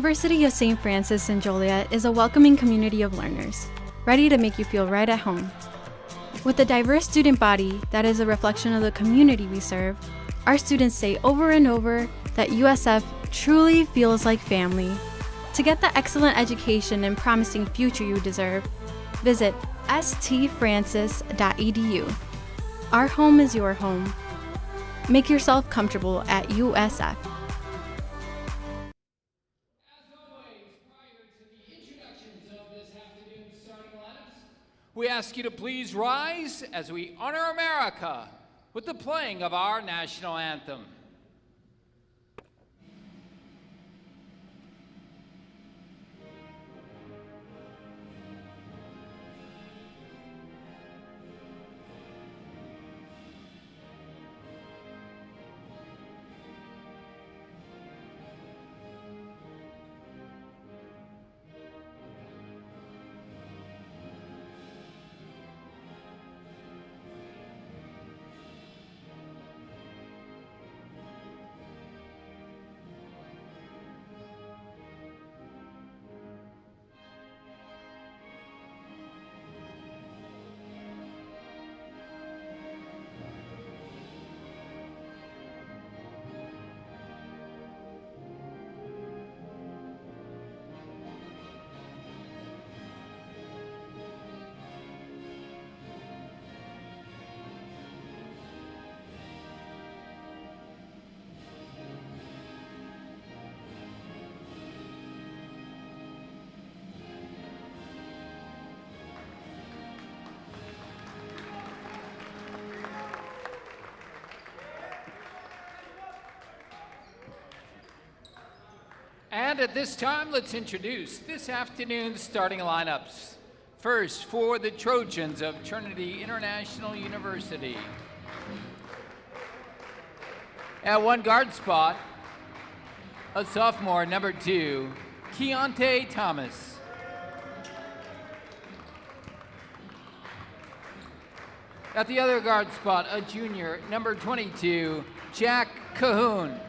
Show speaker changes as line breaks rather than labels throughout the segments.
University of St. Francis in Joliet is a welcoming community of learners, ready to make you feel right at home. With a diverse student body that is a reflection of the community we serve, our students say over and over that USF truly feels like family. To get the excellent education and promising future you deserve, visit stfrancis.edu. Our home is your home. Make yourself comfortable at USF.
We ask you to please rise as we honor America with the playing of our national anthem. And at this time, let's introduce this afternoon's starting lineups. First, for the Trojans of Trinity International University. At one guard spot, a sophomore, number 2, Keontae Thomas. At the other guard spot, a junior, number 22, Jack Cahoon.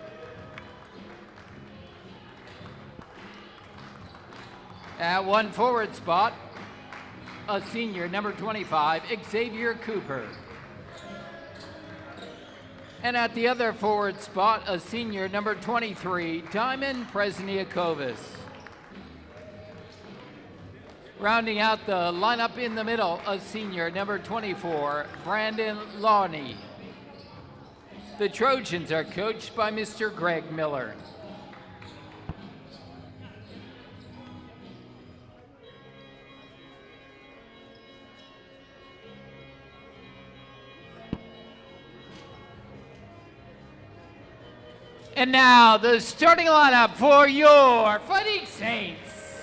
At one forward spot, a senior, number 25, Xavier Cooper. And at the other forward spot, a senior, number 23, Diamond Presniakovas. Rounding out the lineup in the middle, a senior, number 24, Brandon Lawney. The Trojans are coached by Mr. Greg Miller. And now the starting lineup for your Fighting Saints.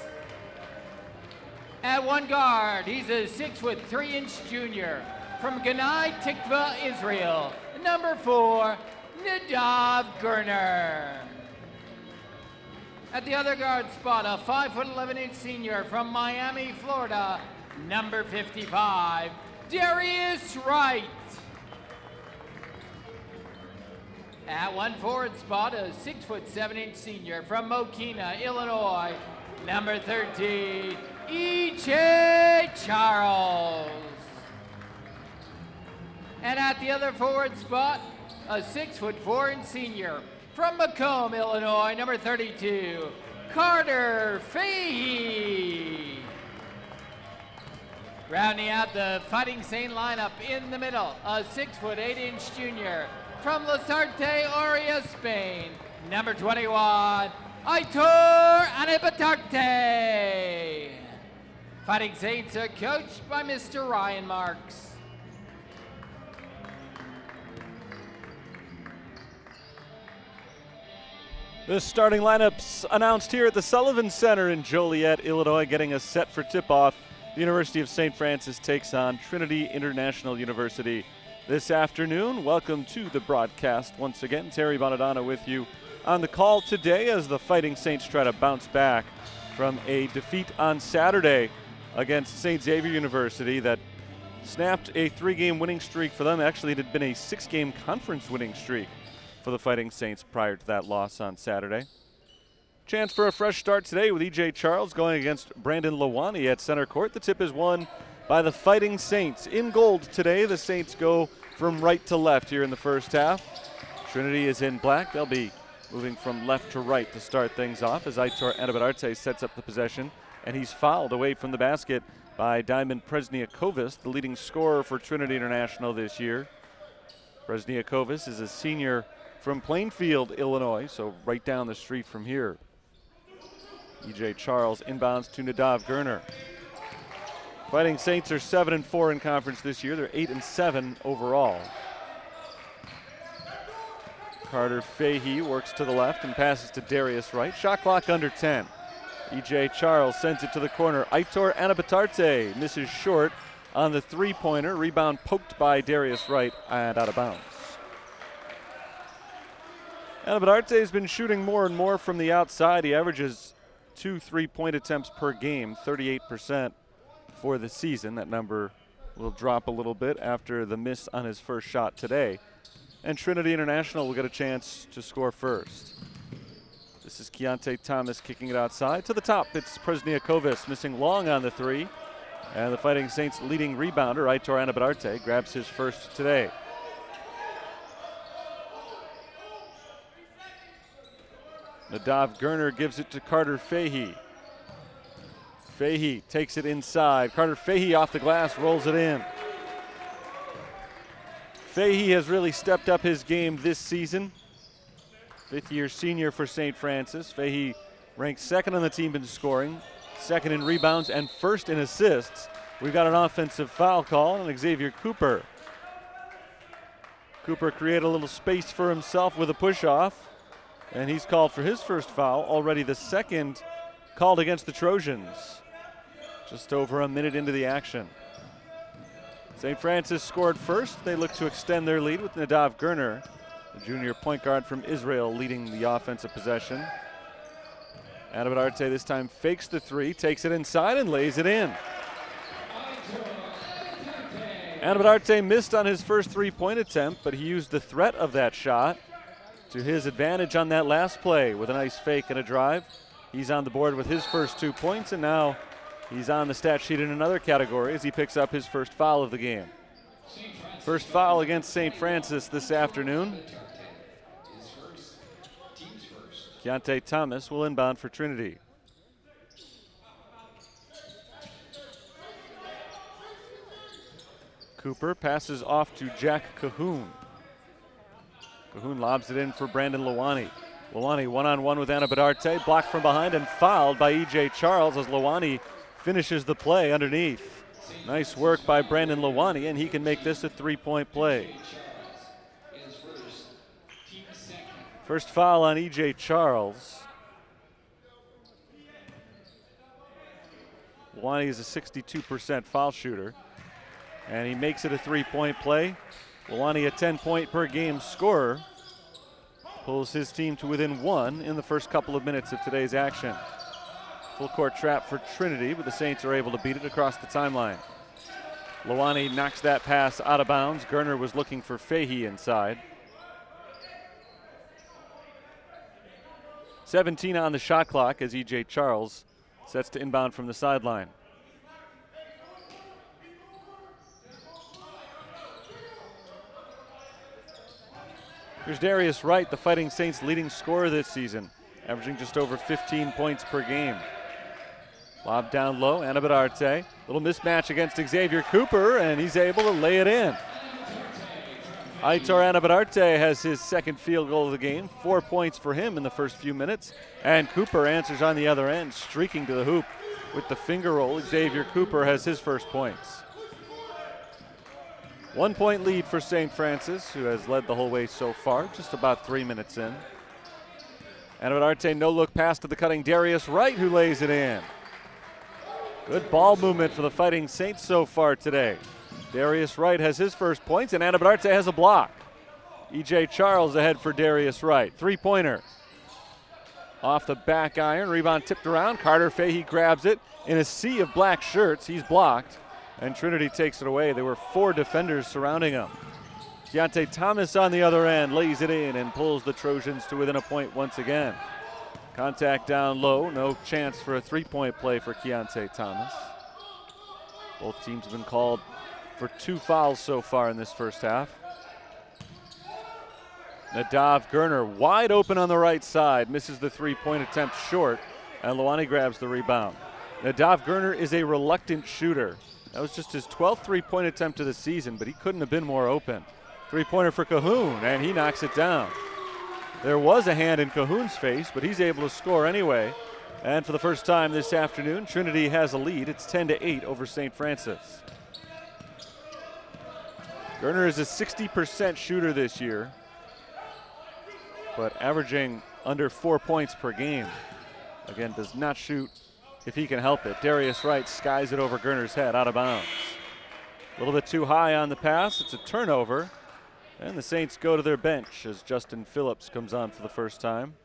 At one guard, he's a 6'3" junior from Ganai Tikva, Israel, number 4, Nadav Gurner. At the other guard spot, a 5'11" senior from Miami, Florida, number 55, Darius Wright. At one forward spot, a 6'7" senior from Mokina, Illinois, number 13, E.J. Charles. And at the other forward spot, a 6'4" senior from Macomb, Illinois, number 32, Carter Fahey. Rounding out the Fighting Saint lineup in the middle, a 6'8" junior from Lasarte, Oria, Spain, number 21, Aitor Anibatarte. Fighting Saints are coached by Mr. Ryan Marks.
The starting lineups announced here at the Sullivan Center in Joliet, Illinois, getting us set for tip-off. The University of St. Francis takes on Trinity International University this afternoon. Welcome to the broadcast once again. Terry Bonadonna with you on the call today as the Fighting Saints try to bounce back from a defeat on Saturday against St. Xavier University that snapped a 3-game winning streak for them. Actually, it had been a 6-game conference winning streak for the Fighting Saints prior to that loss on Saturday. Chance for a fresh start today with E.J. Charles going against Brandon Lawani at center court. The tip is won by the Fighting Saints. In gold today, the Saints go from right to left here in the first half. Trinity is in black. They'll be moving from left to right to start things off as Aitor Anabatarte sets up the possession, and he's fouled away from the basket by Diamond Presniakovis, the leading scorer for Trinity International this year. Presniakovis is a senior from Plainfield, Illinois, so right down the street from here. E.J. Charles inbounds to Nadav Gurner. Fighting Saints are 7-4 in conference this year. They're 8-7 overall. Carter Fahey works to the left and passes to Darius Wright. Shot clock under 10. E.J. Charles sends it to the corner. Aitor Anabatarte misses short on the three-pointer. Rebound poked by Darius Wright and out of bounds. Anabatarte has been shooting more and more from the outside. He averages 2 3-point attempts per game, 38% for the season. That number will drop a little bit after the miss on his first shot today. And Trinity International will get a chance to score first. This is Keontae Thomas kicking it outside. To the top, it's Presniakovis missing long on the three. And the Fighting Saints leading rebounder, Aitor Anabatarte, grabs his first today. Nadav Gurner gives it to Carter Fahey. Fahey takes it inside. Carter Fahey off the glass, rolls it in. Fahey has really stepped up his game this season. Fifth-year senior for St. Francis. Fahey ranks second on the team in scoring, second in rebounds, and first in assists. We've got an offensive foul call on Xavier Cooper. Cooper created a little space for himself with a push-off, and he's called for his first foul, already the second called against the Trojans. Just over a minute into the action. St. Francis scored first. They look to extend their lead with Nadav Gurner, the junior point guard from Israel, leading the offensive possession. Anabatarte this time fakes the three, takes it inside and lays it in. Anabatarte missed on his first three-point attempt, but he used the threat of that shot to his advantage on that last play with a nice fake and a drive. He's on the board with his first 2 points, and now he's on the stat sheet in another category as he picks up his first foul of the game. First foul against St. Francis this afternoon. Keontae Thomas will inbound for Trinity. Cooper passes off to Jack Cahoon. Cahoon lobs it in for Brandon Lawani. Lawani one-on-one with Anabatarte, blocked from behind and fouled by E.J. Charles as Lawani finishes the play underneath. Nice work by Brandon Lawani, and he can make this a three-point play. First foul on E.J. Charles. Lawani is a 62% foul shooter, and he makes it a three-point play. Lawani, a 10-point per game scorer, pulls his team to within 1 in the first couple of minutes of today's action. Full court trap for Trinity, but the Saints are able to beat it across the timeline. Lawani knocks that pass out of bounds. Gurner was looking for Fahey inside. 17 on the shot clock as E.J. Charles sets to inbound from the sideline. Here's Darius Wright, the Fighting Saints' leading scorer this season, averaging just over 15 points per game. Lob down low, Anabatarte. Little mismatch against Xavier Cooper, and he's able to lay it in. Aitor Anabatarte has his second field goal of the game, 4 points for him in the first few minutes, and Cooper answers on the other end, streaking to the hoop with the finger roll. Xavier Cooper has his first points. 1 point lead for St. Francis, who has led the whole way so far, just about 3 minutes in. Anabatarte no-look pass to the cutting Darius Wright, who lays it in. Good ball movement for the Fighting Saints so far today. Darius Wright has his first points, and Anabatarte has a block. E.J. Charles ahead for Darius Wright. Three-pointer. Off the back iron, rebound tipped around. Carter Fahey grabs it. In a sea of black shirts, he's blocked, and Trinity takes it away. There were 4 defenders surrounding him. Keontae Thomas on the other end lays it in and pulls the Trojans to within a point once again. Contact down low, no chance for a three-point play for Keontae Thomas. Both teams have been called for 2 fouls so far in this first half. Nadav Gerner wide open on the right side, misses the three-point attempt short, and Luani grabs the rebound. Nadav Gerner is a reluctant shooter. That was just his 12th three-point attempt of the season, but he couldn't have been more open. Three-pointer for Cahoon, and he knocks it down. There was a hand in Cahoon's face, but he's able to score anyway. And for the first time this afternoon, Trinity has a lead. It's 10-8 over St. Francis. Gerner is a 60% shooter this year, but averaging under 4 points per game. Again, does not shoot if he can help it. Darius Wright skies it over Gerner's head, out of bounds. A little bit too high on the pass. It's a turnover. And the Saints go to their bench as Justin Phillips comes on for the first time.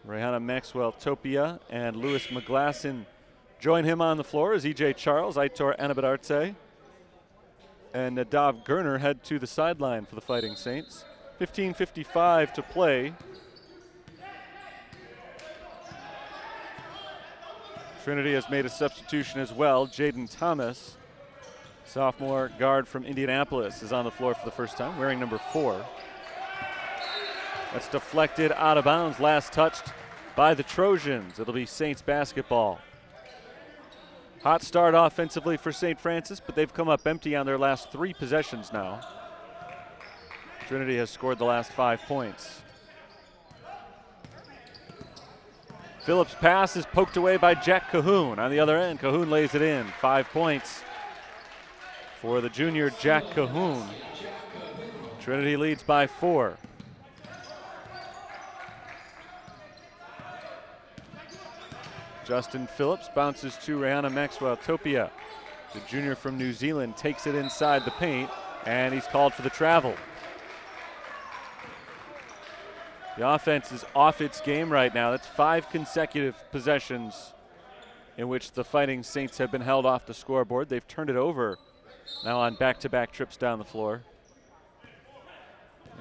Rayhana Maxwell-Topia and Louis McGlasson join him on the floor as E.J. Charles, Aitor Anabadarte, and Nadav Gerner head to the sideline for the Fighting Saints. 15:55 to play. Trinity has made a substitution as well. Jaden Thomas, sophomore guard from Indianapolis, is on the floor for the first time, wearing number 4. That's deflected out of bounds, last touched by the Trojans. It'll be Saints basketball. Hot start offensively for St. Francis, but they've come up empty on their last 3 possessions now. Trinity has scored the last 5 points. Phillips' pass is poked away by Jack Cahoon. On the other end, Cahoon lays it in. 5 points for the junior Jack Cahoon. Trinity leads by 4. Justin Phillips bounces to Rayhana Maxwell-Topia. The junior from New Zealand takes it inside the paint, and he's called for the travel. The offense is off its game right now. That's 5 consecutive possessions in which the Fighting Saints have been held off the scoreboard. They've turned it over now on back-to-back trips down the floor.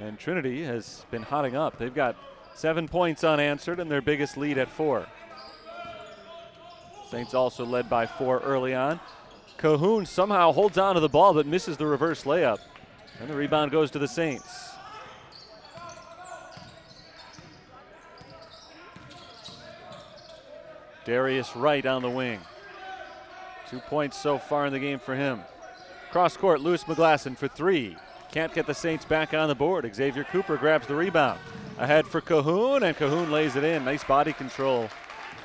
And Trinity has been hotting up. They've got 7 points unanswered and their biggest lead at 4. Saints also led by 4 early on. Cahoon somehow holds on to the ball but misses the reverse layup. And the rebound goes to the Saints. Darius Wright on the wing. 2 points so far in the game for him. Cross court, Louis McGlasson for 3. Can't get the Saints back on the board. Xavier Cooper grabs the rebound. Ahead for Cahoon, and Cahoon lays it in. Nice body control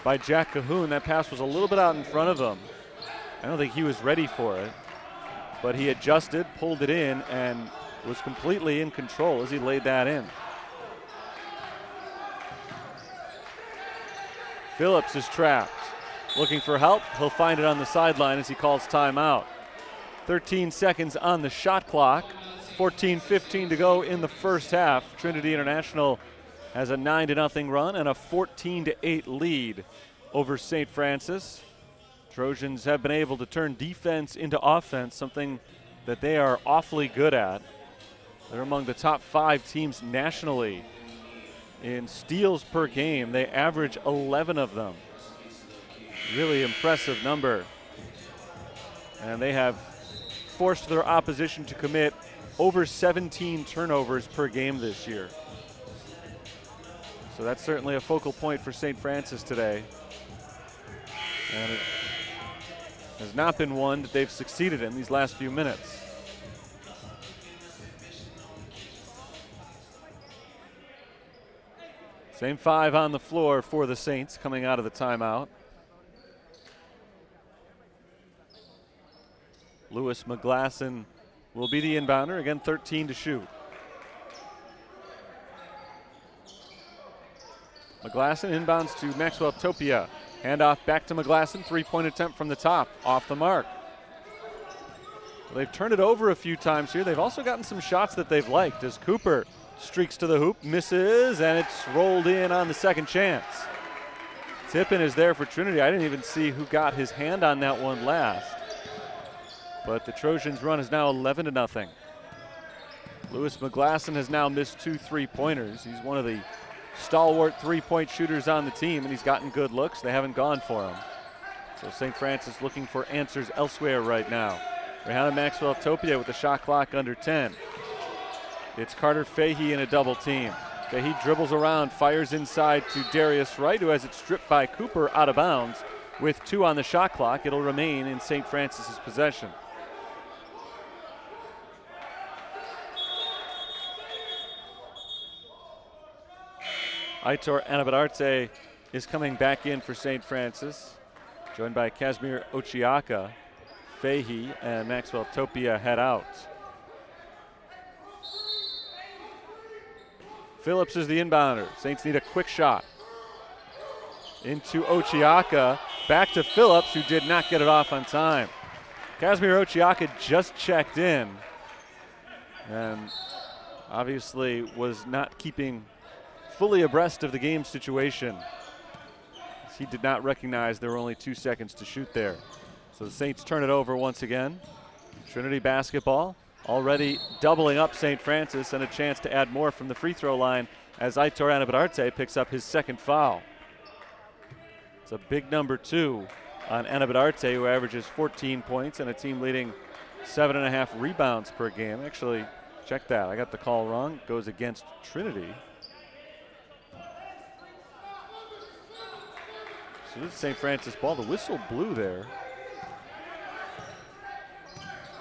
by Jack Cahoon. That pass was a little bit out in front of him. I don't think he was ready for it, but he adjusted, pulled it in, and was completely in control as he laid that in. Phillips is trapped, looking for help. He'll find it on the sideline as he calls timeout. 13 seconds on the shot clock. 14:15 to go in the first half. Trinity International has a 9-0 run and a 14-8 lead over St. Francis. Trojans have been able to turn defense into offense, something that they are awfully good at. They're among the top 5 teams nationally in steals per game. They average 11 of them. Really impressive number. And they have forced their opposition to commit over 17 turnovers per game this year. So that's certainly a focal point for St. Francis today. And it has not been one that they've succeeded in these last few minutes. Same 5 on the floor for the Saints coming out of the timeout. Louis McGlasson will be the inbounder. Again, 13 to shoot. McGlasson inbounds to Maxwell-Topia. Handoff back to McGlasson. 3-point attempt from the top, off the mark. Well, they've turned it over a few times here. They've also gotten some shots that they've liked as Cooper streaks to the hoop, misses, and it's rolled in on the second chance. Tippin is there for Trinity. I didn't even see who got his hand on that one last. But the Trojans' run is now 11-0. Louis McGlasson has now missed 2 3-pointers. He's one of the stalwart three-point shooters on the team, and he's gotten good looks. They haven't gone for him. So St. Francis looking for answers elsewhere right now. Rihanna Maxwell-Topia with the shot clock under 10. It's Carter Fahey in a double team. Fahey dribbles around, fires inside to Darius Wright, who has it stripped by Cooper out of bounds. With 2 on the shot clock, it'll remain in St. Francis's possession. Aitor Anabadarte is coming back in for St. Francis, joined by Casimir Ochiaka. Fahey and Maxwell-Topia head out. Phillips is the inbounder. Saints need a quick shot. Into Ochiaka, back to Phillips, who did not get it off on time. Casimir Ochiaka just checked in and obviously was not keeping fully abreast of the game situation. He did not recognize there were only 2 seconds to shoot there. So the Saints turn it over once again. Trinity basketball already doubling up St. Francis, and a chance to add more from the free throw line as Aitor Anabadarte picks up his second foul. It's a big number 2 on Anabadarte, who averages 14 points and a team leading 7.5 rebounds per game. Actually, check that. I got the call wrong. It goes against Trinity. So this is St. Francis ball. The whistle blew there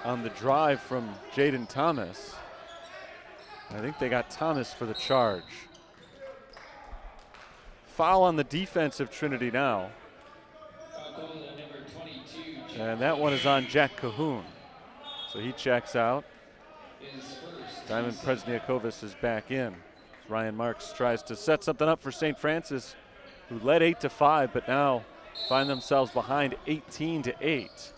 on the drive from Jaden Thomas. I think they got Thomas for the charge. Foul on the defense of Trinity now. And that one is on Jack Cahoon. So he checks out. Diamond Presniakovis is back in. Ryan Marks tries to set something up for St. Francis, who led 8-5, but now find themselves behind 18-8.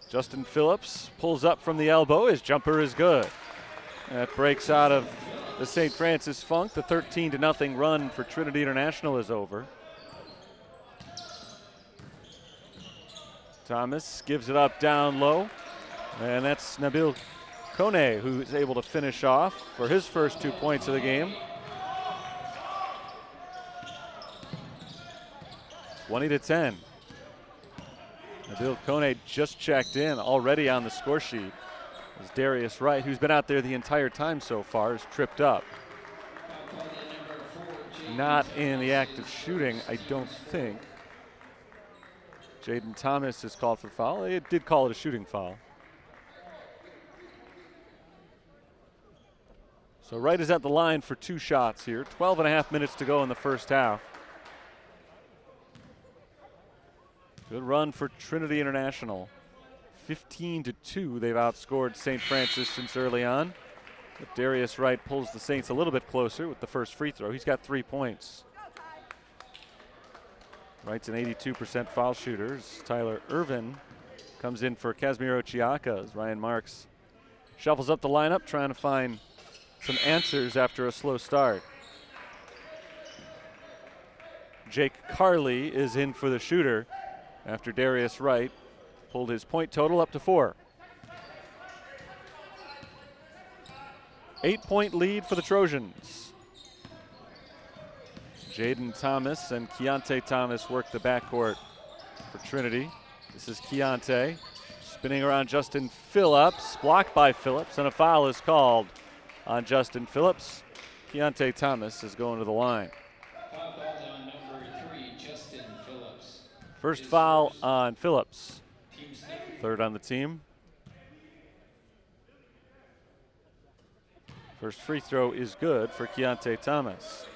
Justin Phillips pulls up from the elbow. His jumper is good. That breaks out of the St. Francis funk. The 13-0 run for Trinity International is over. Thomas gives it up down low, and that's Nabil Kone, who is able to finish off for his first 2 points of the game. 20-10. Nabil Kone just checked in, already on the score sheet. As Darius Wright, who's been out there the entire time so far, is tripped up. Not in the act of shooting, I don't think. Jaden Thomas is called for foul. It did call it a shooting foul. So Wright is at the line for 2 shots here. 12.5 minutes to go in the first half. Good run for Trinity International. 15-2, they've outscored St. Francis since early on. But Darius Wright pulls the Saints a little bit closer with the first free throw. He's got 3 points. Wright's an 82% foul shooter. Tyler Irvin comes in for Casimir Ochiaka as Ryan Marks shuffles up the lineup, trying to find some answers after a slow start. Jake Carley is in for the shooter after Darius Wright pulled his point total up to 4. 8-point lead for the Trojans. Jaden Thomas and Keontae Thomas work the backcourt for Trinity. This is Keontae spinning around Justin Phillips, blocked by Phillips, and a foul is called on Justin Phillips. Keontae Thomas is going to the line. First foul on Phillips. Third on the team. First free throw is good for Keontae Thomas.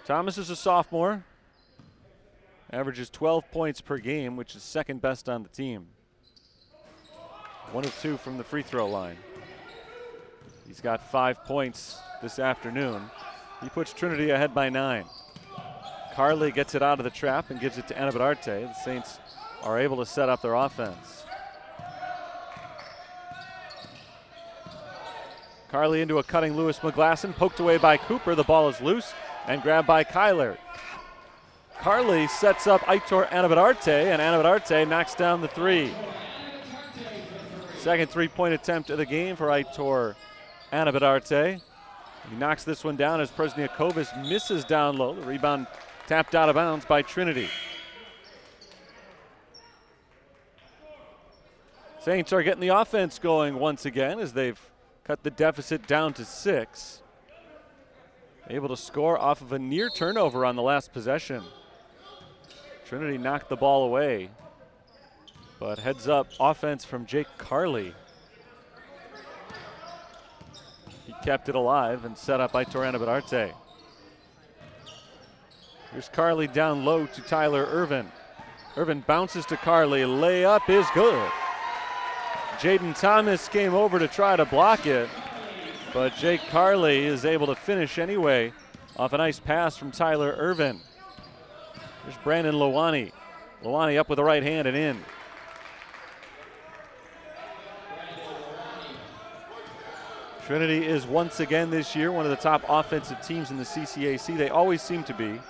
Thomas is a sophomore. Averages 12 points per game, which is second best on the team. 1 of 2 from the free throw line. He's got 5 points this afternoon. He puts Trinity ahead by 9. Carley gets it out of the trap and gives it to Anabadarte. The Saints are able to set up their offense. Carley into a cutting Lewis McGlasson, poked away by Cooper. The ball is loose and grabbed by Kyler. Carley sets up Aitor Anabadarte, and Anabadarte knocks down the 3. Second three-point attempt of the game for Aitor Anabadarte. He knocks this one down as Presniakovis misses down low. The rebound tapped out of bounds by Trinity. Saints are getting the offense going once again as they've cut the deficit down to 6. Able to score off of a near turnover on the last possession. Trinity knocked the ball away, but heads up offense from Jake Carley. He kept it alive and set up Aitor Anabadarte. Here's Carley down low to Tyler Irvin. Irvin bounces to Carley, layup is good. Jaden Thomas came over to try to block it, but Jake Carley is able to finish anyway off a nice pass from Tyler Irvin. There's Brandon Lowani. Lowani up with the right hand and in. Trinity is once again this year one of the top offensive teams in the CCAC. They always seem to be.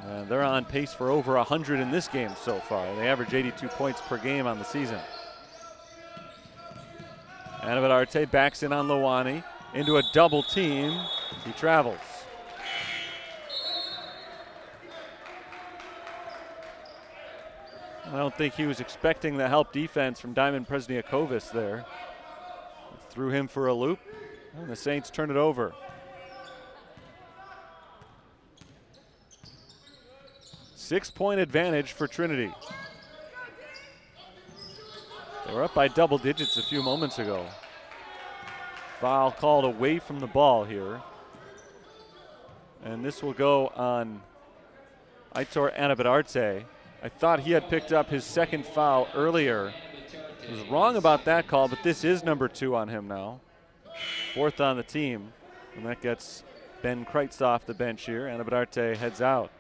And they're on pace for over 100 in this game so far. They average 82 points per game on the season. Anabadarte backs in on Lowani into a double team. He travels. I don't think he was expecting the help defense from Diamond Presniakovis there. Threw him for a loop, and the Saints turn it over. Six-point advantage for Trinity. They were up by double digits a few moments ago. Foul called away from the ball here. And this will go on Aitor Anabadarte. I thought he had picked up his second foul earlier. I was wrong about that call, but this is number 2 on him now. 4th on the team. And that gets Ben Kreitz off the bench here. Anabadarte heads out.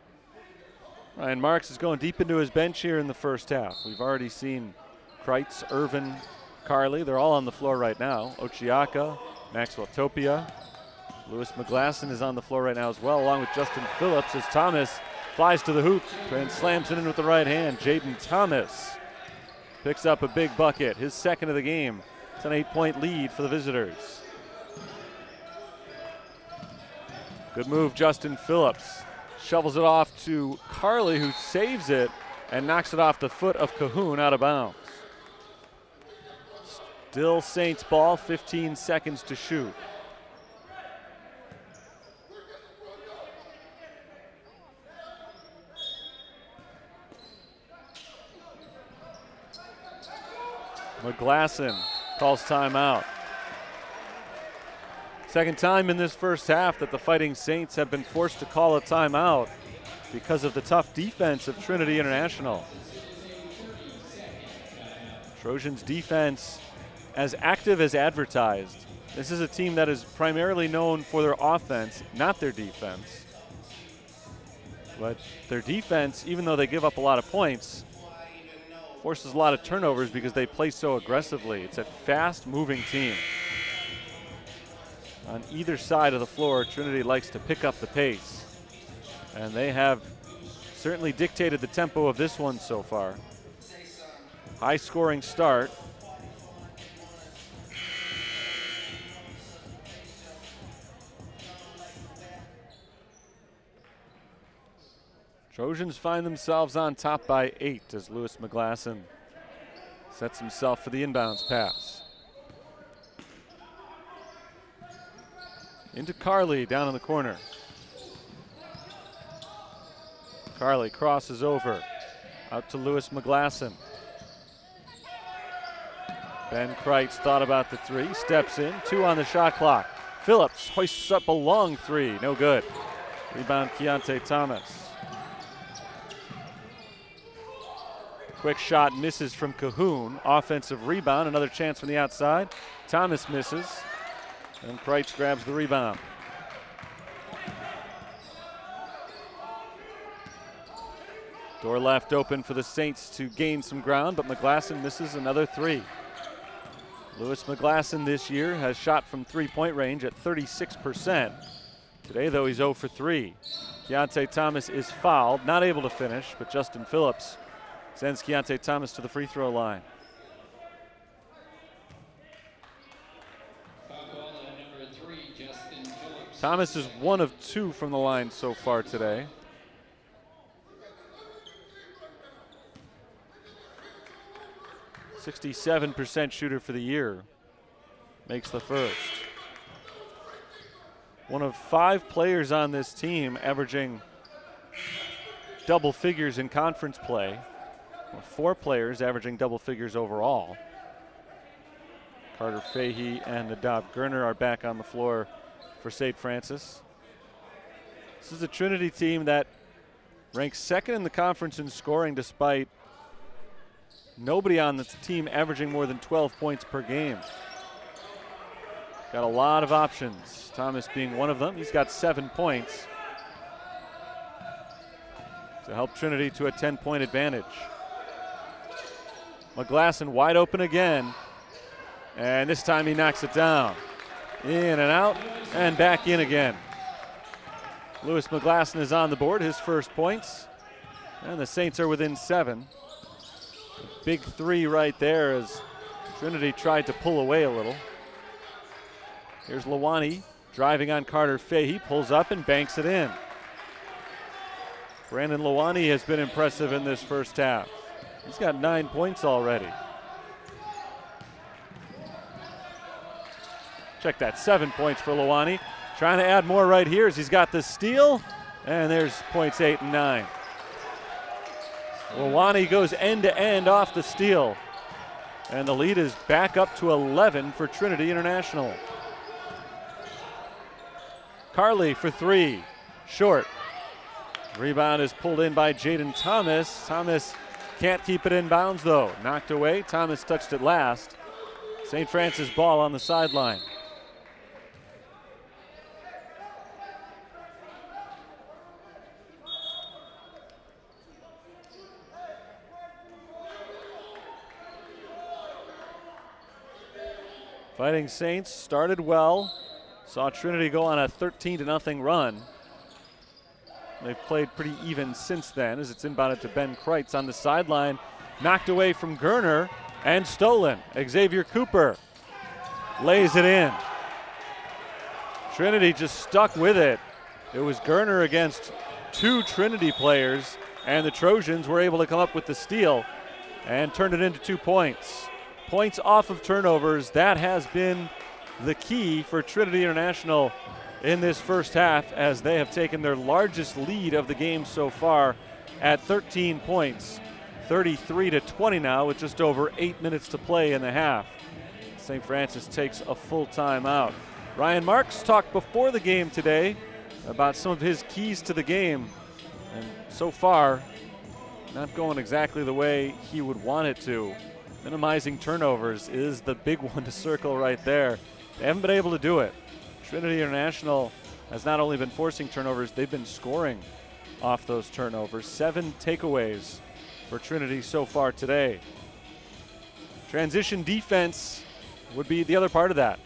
Ryan Marks is going deep into his bench here in the first half. We've already seen Kreitz, Irvin, Carley. They're all on the floor right now. Ochiaka, Maxwell Topia. Lewis McGlasson is on the floor right now as well, along with Justin Phillips as Thomas flies to the hoop and slams it in with the right hand. Jaden Thomas picks up a big bucket, his second of the game. It's an 8-point lead for the visitors. Good move, Justin Phillips. Shovels it off to Carley, who saves it and knocks it off the foot of Cahoon out of bounds. Still Saints ball, 15 seconds to shoot. McGlasson calls timeout. Second time in this first half that the Fighting Saints have been forced to call a timeout because of the tough defense of Trinity International. Trojans defense as active as advertised. This is a team that is primarily known for their offense, not their defense. But their defense, even though they give up a lot of points, forces a lot of turnovers because they play so aggressively. It's a fast-moving team. On either side of the floor, Trinity likes to pick up the pace. And they have certainly dictated the tempo of this one so far. High-scoring start. Trojans find themselves on top by 8 as Lewis McGlasson sets himself for the inbounds pass. Into Carley down in the corner. Carley crosses over. Out to Lewis McGlasson. Ben Kreitz thought about the 3, steps in, 2 on the shot clock. Phillips hoists up a long 3, no good. Rebound Keontae Thomas. Quick shot misses from Cahoon. Offensive rebound, another chance from the outside. Thomas misses. And Kreitz grabs the rebound. Door left open for the Saints to gain some ground, but McGlasson misses another 3. Lewis McGlasson this year has shot from three-point range at 36%. Today, though, he's 0 for 3. Keontae Thomas is fouled, not able to finish, but Justin Phillips sends Keontae Thomas to the free throw line. Thomas is 1 of 2 from the line so far today. .67% shooter for the year. Makes the first. One of 5 players on this team averaging double figures in conference play. 4 players averaging double figures overall. Carter Fahey and Nadav Gurner are back on the floor for St. Francis. This is a Trinity team that ranks 2nd in the conference in scoring despite nobody on the team averaging more than 12 points per game. Got a lot of options, Thomas being one of them. He's got 7 points to help Trinity to a 10-point advantage. McGlasson wide open again, and this time he knocks it down. In and out, and back in again. Lewis McGlasson is on the board, his first points, and the Saints are within 7. A big 3 right there as Trinity tried to pull away a little. Here's Lawani driving on Carter Fahey, pulls up and banks it in. Brandon Lawani has been impressive in this first half. He's got 9 points already. Check that, 7 points for Lawani. Trying to add more right here as he's got the steal, and there's points 8 and 9. Lawani goes end to end off the steal, and the lead is back up to 11 for Trinity International. Carley for 3, short. Rebound is pulled in by Jaden Thomas. Thomas can't keep it in bounds though. Knocked away, Thomas touched it last. St. Francis ball on the sideline. Fighting Saints started well. Saw Trinity go on a 13-0 run. They've played pretty even since then as it's inbounded to Ben Kreitz on the sideline. Knocked away from Gurner and stolen. Xavier Cooper lays it in. Trinity just stuck with it. It was Gurner against 2 Trinity players, and the Trojans were able to come up with the steal and turned it into 2 points. Points off of turnovers, that has been the key for Trinity International in this first half as they have taken their largest lead of the game so far at 13 points. 33-20 now with just over 8 minutes to play in the half. St. Francis takes a full timeout. Ryan Marks talked before the game today about some of his keys to the game, and so far not going exactly the way he would want it to. Minimizing turnovers is the big one to circle right there. They haven't been able to do it. Trinity International has not only been forcing turnovers, they've been scoring off those turnovers. 7 takeaways for Trinity so far today. Transition defense would be the other part of that.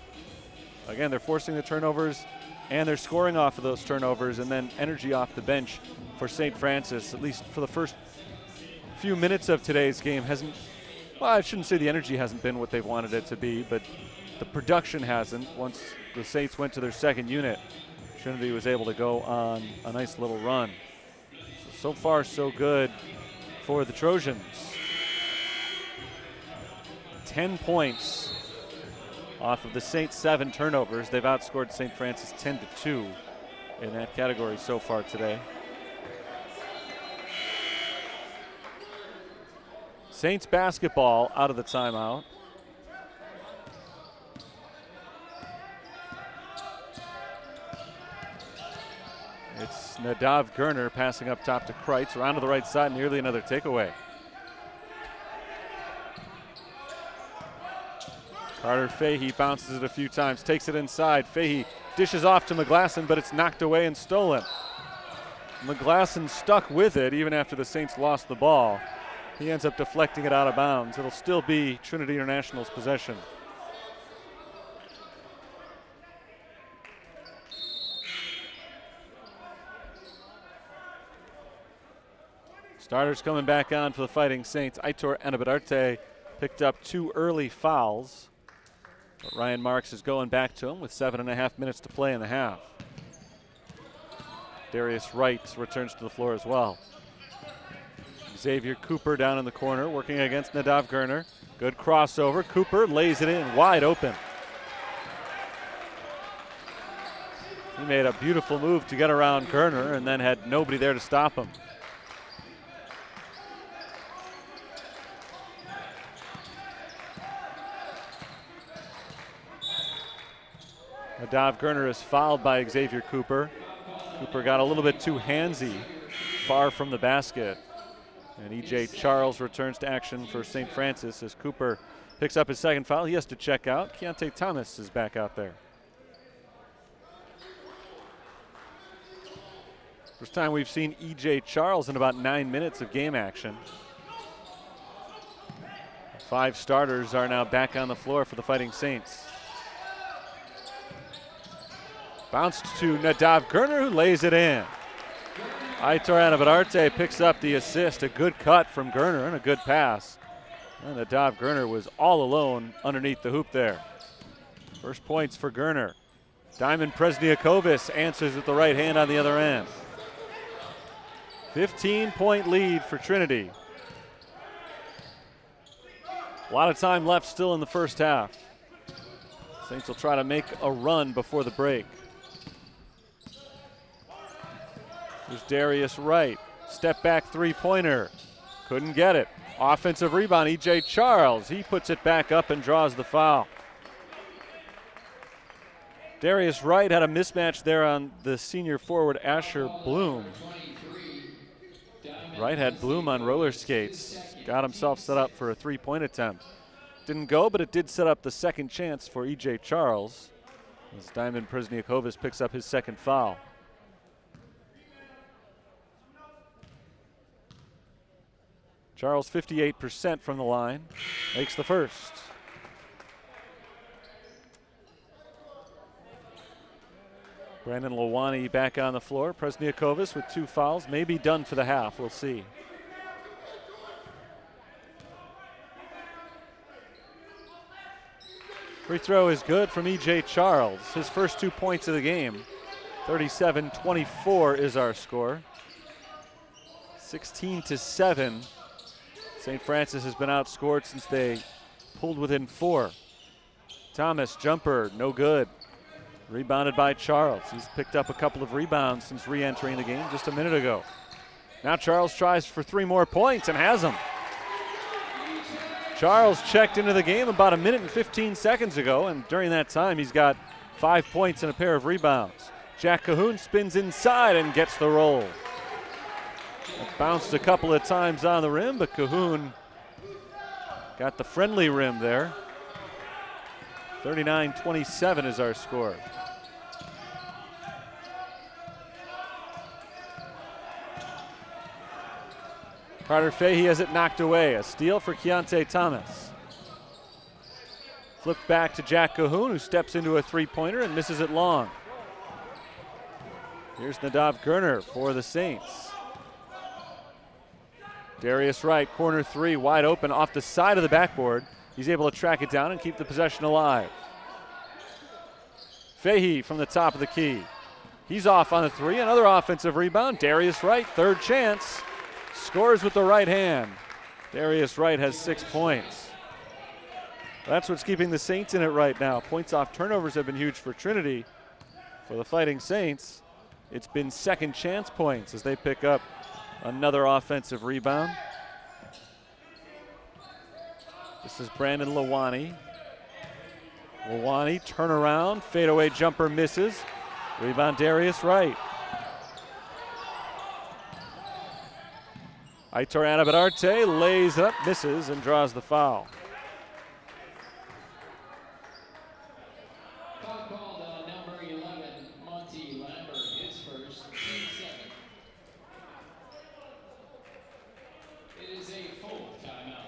Again, they're forcing the turnovers and they're scoring off of those turnovers, and then energy off the bench for St. Francis, at least for the first few minutes of today's game, hasn't, well, I shouldn't say the energy hasn't been what they've wanted it to be, but the production hasn't. Once the Saints went to their second unit, Trinity was able to go on a nice little run. So far, so good for the Trojans. 10 points off of the Saints' 7 turnovers. They've outscored St. Francis 10-2 in that category so far today. Saints basketball out of the timeout. It's Nadav Gurner passing up top to Kreitz, around to the right side, nearly another takeaway. Carter Fahey bounces it a few times, takes it inside. Fahey dishes off to McGlasson, but it's knocked away and stolen. McGlasson stuck with it even after the Saints lost the ball. He ends up deflecting it out of bounds. It'll still be Trinity International's possession. Starters coming back on for the Fighting Saints. Aitor Anabadarte picked up 2 early fouls. But Ryan Marks is going back to him with 7.5 minutes to play in the half. Darius Wright returns to the floor as well. Xavier Cooper down in the corner, working against Nadav Gerner. Good crossover. Cooper lays it in, wide open. He made a beautiful move to get around Gerner and then had nobody there to stop him. Nadav Gerner is fouled by Xavier Cooper. Cooper got a little bit too handsy, far from the basket. And E.J. Charles returns to action for St. Francis as Cooper picks up his second foul. He has to check out. Keontae Thomas is back out there. First time we've seen E.J. Charles in about 9 minutes of game action. 5 starters are now back on the floor for the Fighting Saints. Bounced to Nadav Gerner, who lays it in. Aitor Anabatarte picks up the assist. A good cut from Gerner and a good pass. And Nadav Gerner was all alone underneath the hoop there. First points for Gerner. Diamond Presniakovis answers with the right hand on the other end. 15-point lead for Trinity. A lot of time left still in the first half. Saints will try to make a run before the break. There's Darius Wright. Step back three-pointer. Couldn't get it. Offensive rebound, E.J. Charles. He puts it back up and draws the foul. Darius Wright had a mismatch there on the senior forward Asher Bloom. Wright had Bloom on roller skates. Got himself set up for a three-point attempt. Didn't go, but it did set up the second chance for E.J. Charles as Diamond Presniakovis picks up his second foul. Charles 58% from the line, makes the first. Brandon Lawani back on the floor. Presniakovis with 2 fouls, may be done for the half, we'll see. Free throw is good from E.J. Charles, his first 2 points of the game. 37-24 is our score. 16-7. St. Francis has been outscored since they pulled within 4. Thomas, jumper, no good. Rebounded by Charles. He's picked up a couple of rebounds since re-entering the game just a minute ago. Now Charles tries for 3 more points and has them. Charles checked into the game about 1 minute and 15 seconds ago, and during that time he's got 5 points and a pair of rebounds. Jack Cahoon spins inside and gets the roll. It bounced a couple of times on the rim, but Cahoon got the friendly rim there. 39-27 is our score. Carter Fahey has it knocked away. A steal for Keontae Thomas. Flipped back to Jack Cahoon, who steps into a three-pointer and misses it long. Here's Nadav Gerner for the Saints. Darius Wright, corner 3, wide open off the side of the backboard. He's able to track it down and keep the possession alive. Fahey from the top of the key. He's off on the 3, another offensive rebound. Darius Wright, third chance. Scores with the right hand. Darius Wright has 6 points. That's what's keeping the Saints in it right now. Points off turnovers have been huge for Trinity. For the Fighting Saints, it's been second chance points as they pick up another offensive rebound. This is Brandon Lawani. Lawani, turnaround, fadeaway jumper misses. Rebound Darius Wright. Aitor Anabatarte lays it up, misses, and draws the foul.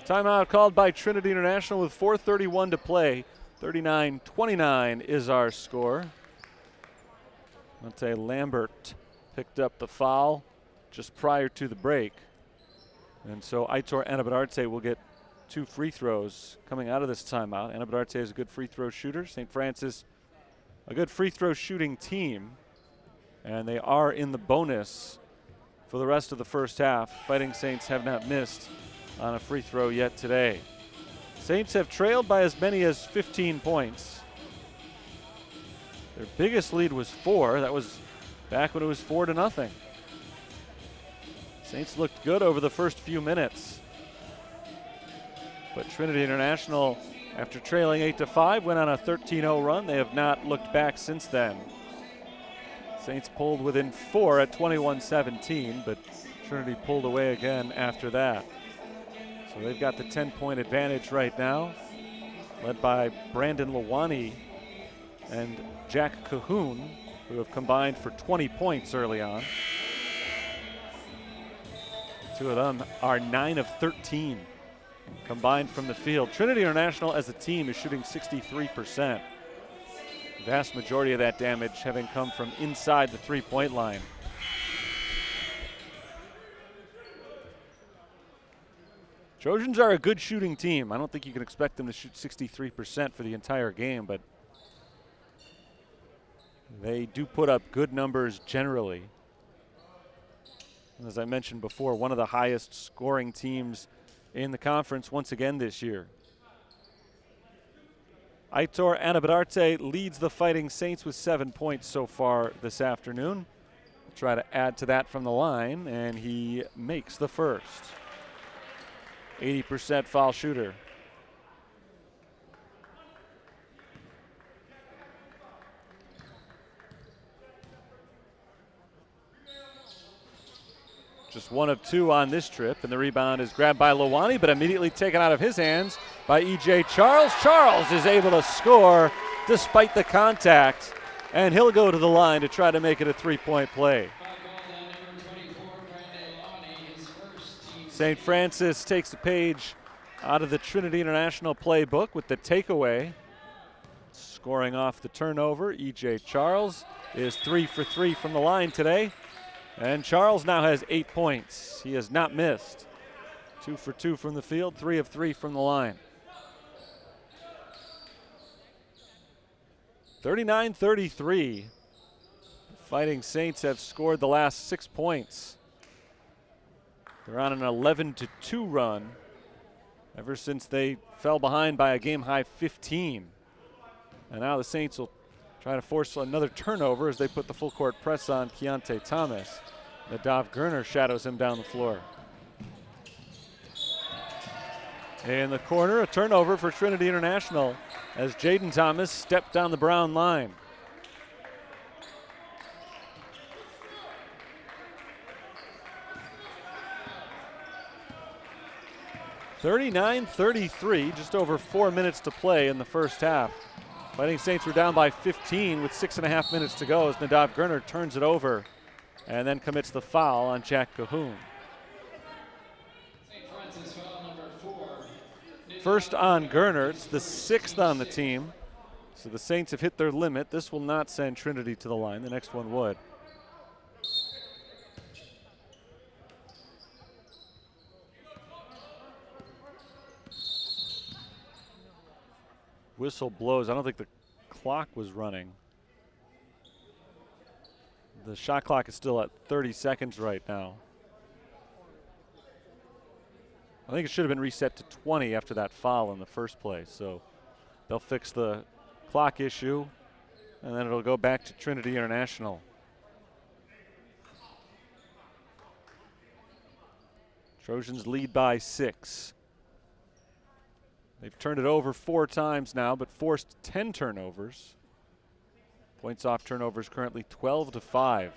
Timeout called by Trinity International with 4:31 to play. 39-29 is our score. Monte Lambert picked up the foul just prior to the break. And so Aitor Anabatarte will get 2 free throws coming out of this timeout. Anabatarte is a good free throw shooter. St. Francis, a good free throw shooting team. and they are in the bonus for the rest of the first half. Fighting Saints have not missed on a free throw yet today. Saints have trailed by as many as 15 points. Their biggest lead was 4. That was back when it was 4-0. Saints looked good over the first few minutes. But Trinity International, after trailing 8-5, went on a 13-0 run. They have not looked back since then. Saints pulled within 4 at 21-17, but Trinity pulled away again after that. So they've got the 10-point advantage right now, led by Brandon Lawani and Jack Cahoon, who have combined for 20 points early on. Two of them are 9 of 13 combined from the field. Trinity International as a team is shooting 63%. The vast majority of that damage having come from inside the three-point line. Trojans are a good shooting team. I don't think you can expect them to shoot 63% for the entire game, but they do put up good numbers generally. As I mentioned before, one of the highest scoring teams in the conference once again this year. Aitor Anabarate leads the Fighting Saints with 7 points so far this afternoon. We'll try to add to that from the line, and he makes the first. 80% foul shooter. Just 1 of 2 on this trip, and the rebound is grabbed by Lawani, but immediately taken out of his hands by E.J. Charles. Charles is able to score despite the contact, and he'll go to the line to try to make it a three-point play. St. Francis takes a page out of the Trinity International playbook with the takeaway. Scoring off the turnover, E.J. Charles is 3 for 3 from the line today. And Charles now has 8 points. He has not missed. 2 for 2 from the field, 3 of 3 from the line. 39-33. Fighting Saints have scored the last 6 points. They're on an 11-2 run ever since they fell behind by a game-high 15. And now the Saints will try to force another turnover as they put the full court press on Keontae Thomas. Nadav Gerner shadows him down the floor. In the corner, a turnover for Trinity International as Jaden Thomas stepped down the brown line. (39-33), just over 4 minutes to play in the first half. Fighting Saints were down by 15 with 6.5 minutes to go as Nadav Gerner turns it over and then commits the foul on Jack Cahoon. First on Gerner, it's the 6th on the team. So the Saints have hit their limit. This will not send Trinity to the line. The next one would. Whistle blows. I don't think the clock was running. The shot clock is still at 30 seconds right now. I think it should have been reset to 20 after that foul in the first place. So they'll fix the clock issue, and then it'll go back to Trinity International. Trojans lead by 6. They've turned it over 4 times now, but forced 10 turnovers. Points off turnovers currently 12-5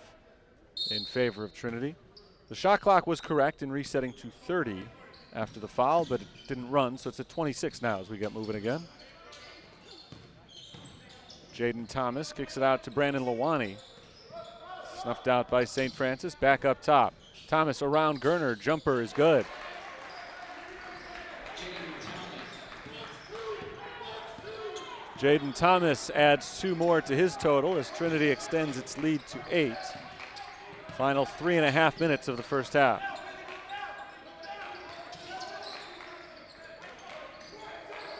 in favor of Trinity. The shot clock was correct in resetting to 30 after the foul, but it didn't run, so it's at 26 now as we get moving again. Jaden Thomas kicks it out to Brandon Lawani. Snuffed out by St. Francis, back up top. Thomas around Gerner, jumper is good. Jaden Thomas adds 2 more to his total as Trinity extends its lead to 8. Final 3.5 minutes of the first half.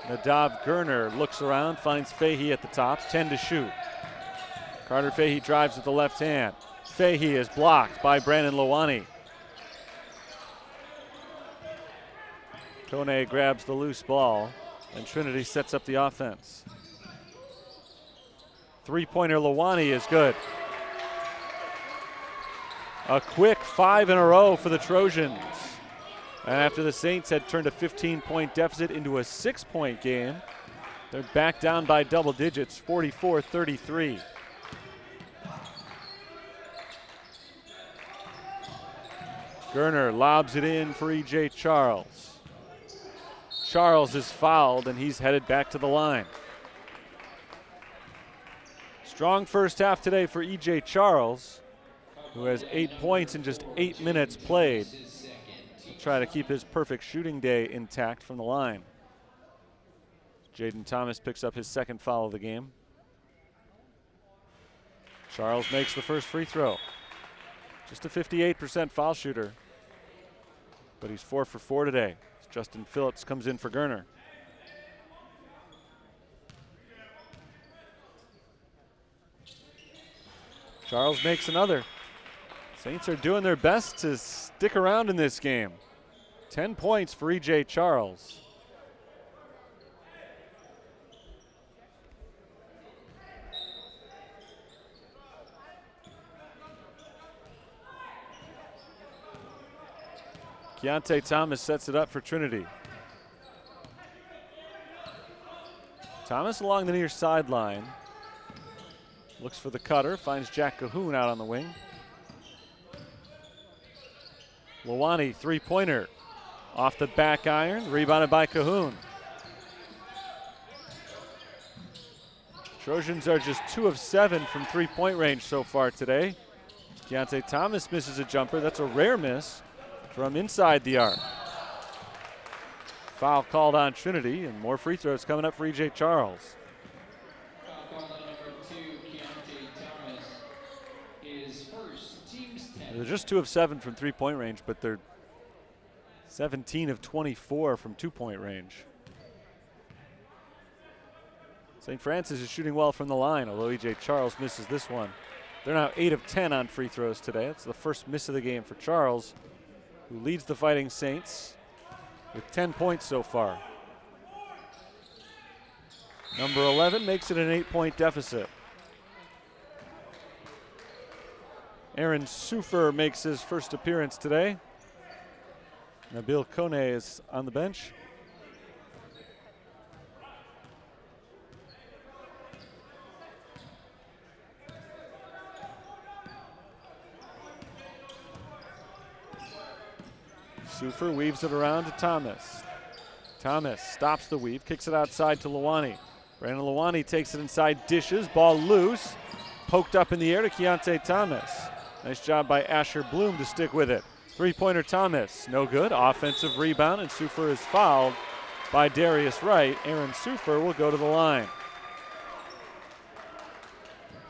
Nadav Gerner looks around, finds Fahey at the top, 10 to shoot. Carter Fahey drives with the left hand, Fahey is blocked by Brandon Lawani. Kone grabs the loose ball, and Trinity sets up the offense. Three-pointer Lawani is good. A quick 5 in a row for the Trojans. And after the Saints had turned a 15-point deficit into a 6-point game, they're back down by double digits, 44-33. Gerner lobs it in for E.J. Charles. Charles is fouled, and he's headed back to the line. Strong first half today for E.J. Charles, who has 8 points in just 8 minutes played. He'll try to keep his perfect shooting day intact from the line. Jaden Thomas picks up his second foul of the game. Charles makes the first free throw. Just a 58% foul shooter, but he's 4 for 4 today. Justin Phillips comes in for Gerner. Charles makes another. Saints are doing their best to stick around in this game. 10 points for E.J. Charles. Keontae Thomas sets it up for Trinity. Thomas along the near sideline. Looks for the cutter, finds Jack Cahoon out on the wing. Lawani, three-pointer. Off the back iron, rebounded by Cahoon. Trojans are just 2 of 7 from three-point range so far today. Keontae Thomas misses a jumper. That's a rare miss from inside the arc. Foul called on Trinity, and more free throws coming up for E.J. Charles. They're just 2 of 7 from three-point range, but they're 17 of 24 from two-point range. St. Francis is shooting well from the line, although E.J. Charles misses this one. They're now 8 of 10 on free throws today. That's the first miss of the game for Charles, who leads the Fighting Saints with 10 points so far. Number 11 makes it an 8-point deficit. Aaron Sufer makes his first appearance today. Nabil Kone is on the bench. Sufer weaves it around to Thomas. Thomas stops the weave, kicks it outside to Lawani. Brandon Lawani takes it inside, dishes, ball loose, poked up in the air to Keontae Thomas. Nice job by Asher Bloom to stick with it. Three-pointer Thomas, no good. Offensive rebound, and Sufer is fouled by Darius Wright. Aaron Sufer will go to the line.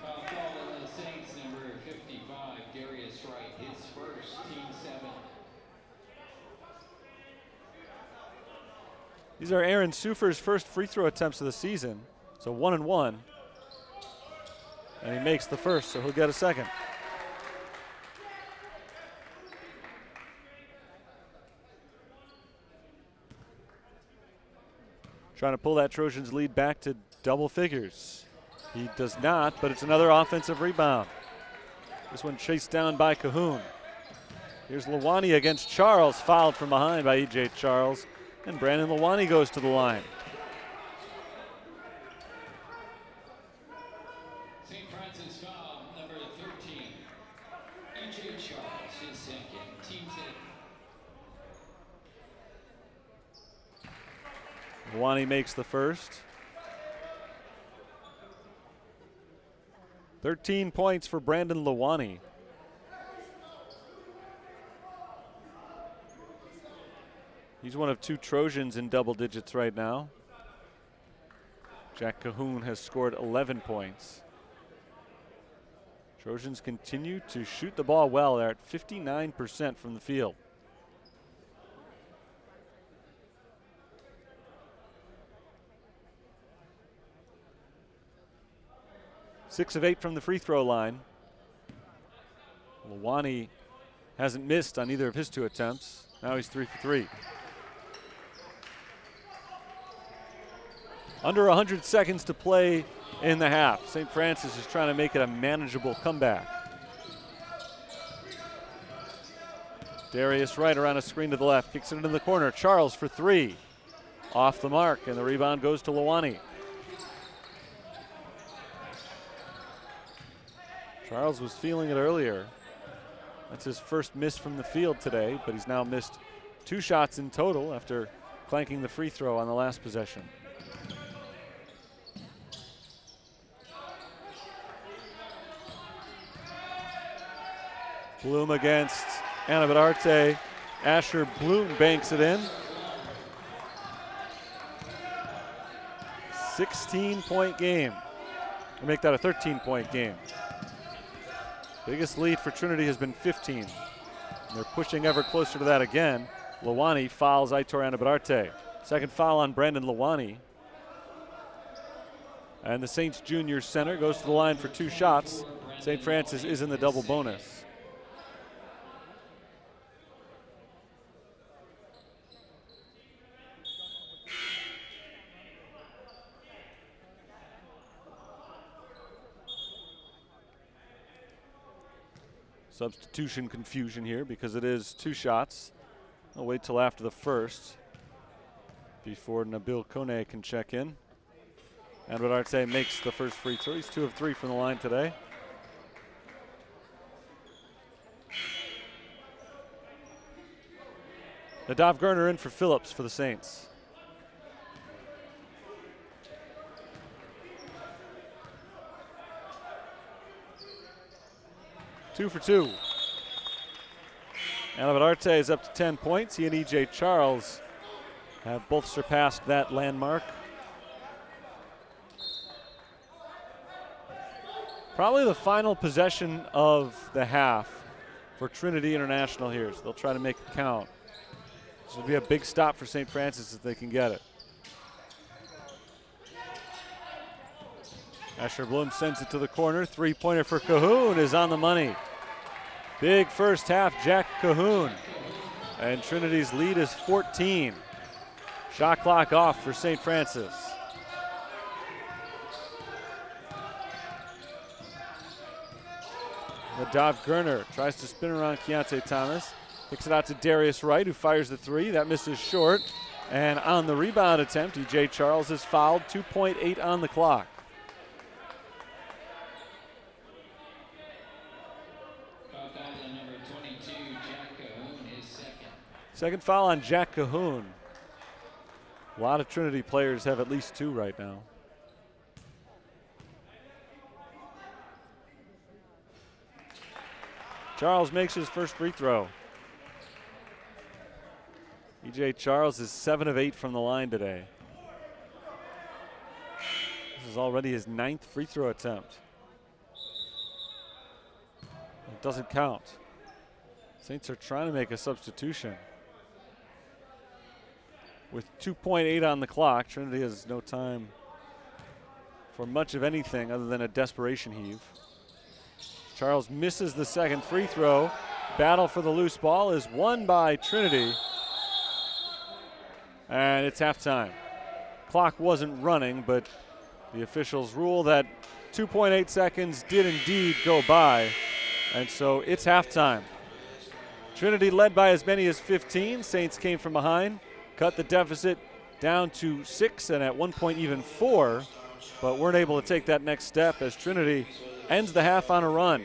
Foul on the Saints, number 55, Darius Wright, his first, team 7.
These are Aaron Sufer's first free throw attempts of the season. So 1-1. And he makes the first, so he'll get a second. Trying to pull that Trojans lead back to double figures. He does not, but it's another offensive rebound. This one chased down by Cahoon. Here's Lawani against Charles, fouled from behind by E.J. Charles, and Brandon Lawani goes to the line.
St. Francis foul, number 13, E.J. Charles, his second, team 10.
Lawani makes the first. 13 points for Brandon Lawani. He's one of 2 Trojans in double digits right now. Jack Cahoon has scored 11 points. Trojans continue to shoot the ball well. They're at 59% from the field. Six of 8 from the free throw line. Lawani hasn't missed on either of his 2 attempts. Now he's 3 for 3. Under 100 seconds to play in the half. St. Francis is trying to make it a manageable comeback. Darius Wright around a screen to the left, kicks it into the corner. Charles for 3. Off the mark, and the rebound goes to Lawani. Charles was feeling it earlier. That's his first miss from the field today, but he's now missed 2 shots in total after clanking the free throw on the last possession. Bloom against Anabadarte. Asher Bloom banks it in. 16-point game. We'll make that a 13-point game. Biggest lead for Trinity has been 15. And they're pushing ever closer to that again. Lawani fouls Aitor Anabadarte. Second foul on Brandon Lawani. And the Saints junior center goes to the line for 2 shots. St. Francis is in the double bonus. Substitution confusion here because it is 2 shots. I'll wait till after the first before Nabil Kone can check in. And Rodarte makes the first free throw. He's 2 of 3 from the line today. Nadav Gerner in for Phillips for the Saints. Two for 2. Anabadarte is up to 10 points. He and E.J. Charles have both surpassed that landmark. Probably the final possession of the half for Trinity International here, so they'll try to make it count. This will be a big stop for St. Francis if they can get it. Asher Bloom sends it to the corner. 3-pointer for Cahoon is on the money. Big first half, Jack Cahoon. And Trinity's lead is 14. Shot clock off for St. Francis. Nadav Gerner tries to spin around Keontae Thomas. Kicks it out to Darius Wright, who fires the 3. That misses short. And on the rebound attempt, E.J. Charles is fouled. 2.8 on the clock. Second foul on Jack Cahoon. A lot of Trinity players have at least 2 right now. Charles makes his first free throw. E.J. Charles is 7 of 8 from the line today. This is already his 9th free throw attempt. It doesn't count. Saints are trying to make a substitution. With 2.8 on the clock, Trinity has no time for much of anything other than a desperation heave. Charles misses the second free throw. Battle for the loose ball is won by Trinity. And it's halftime. Clock wasn't running, but the officials rule that 2.8 seconds did indeed go by. And so it's halftime. Trinity led by as many as 15. Saints came from behind, cut the deficit down to 6 and at one point even 4, but weren't able to take that next step as Trinity ends the half on a run.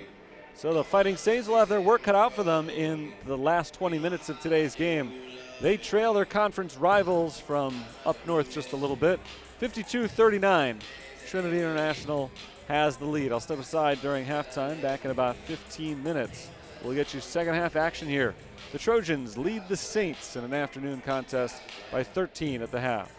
So the Fighting Saints will have their work cut out for them in the last 20 minutes of today's game. They trail their conference rivals from up north just a little bit. 52-39, Trinity International has the lead. I'll step aside during halftime, back in about 15 minutes. We'll get you second half action here. The Trojans lead the Saints in an afternoon contest by 13 at the half.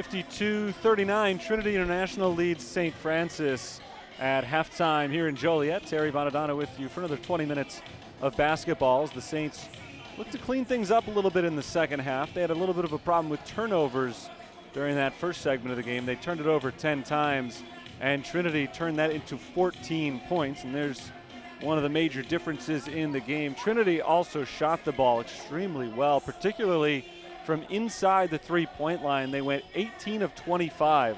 52-39, Trinity International leads St. Francis at halftime here in Joliet. Terry Bonadonna with you for another 20 minutes of basketballs. The Saints look to clean things up a little bit in the second half. They had a little bit of a problem with turnovers during that first segment of the game. They turned it over 10 times, and Trinity turned that into 14 points, and there's one of the major differences in the game. Trinity also shot the ball extremely well, particularly from inside the three-point line. They went 18 of 25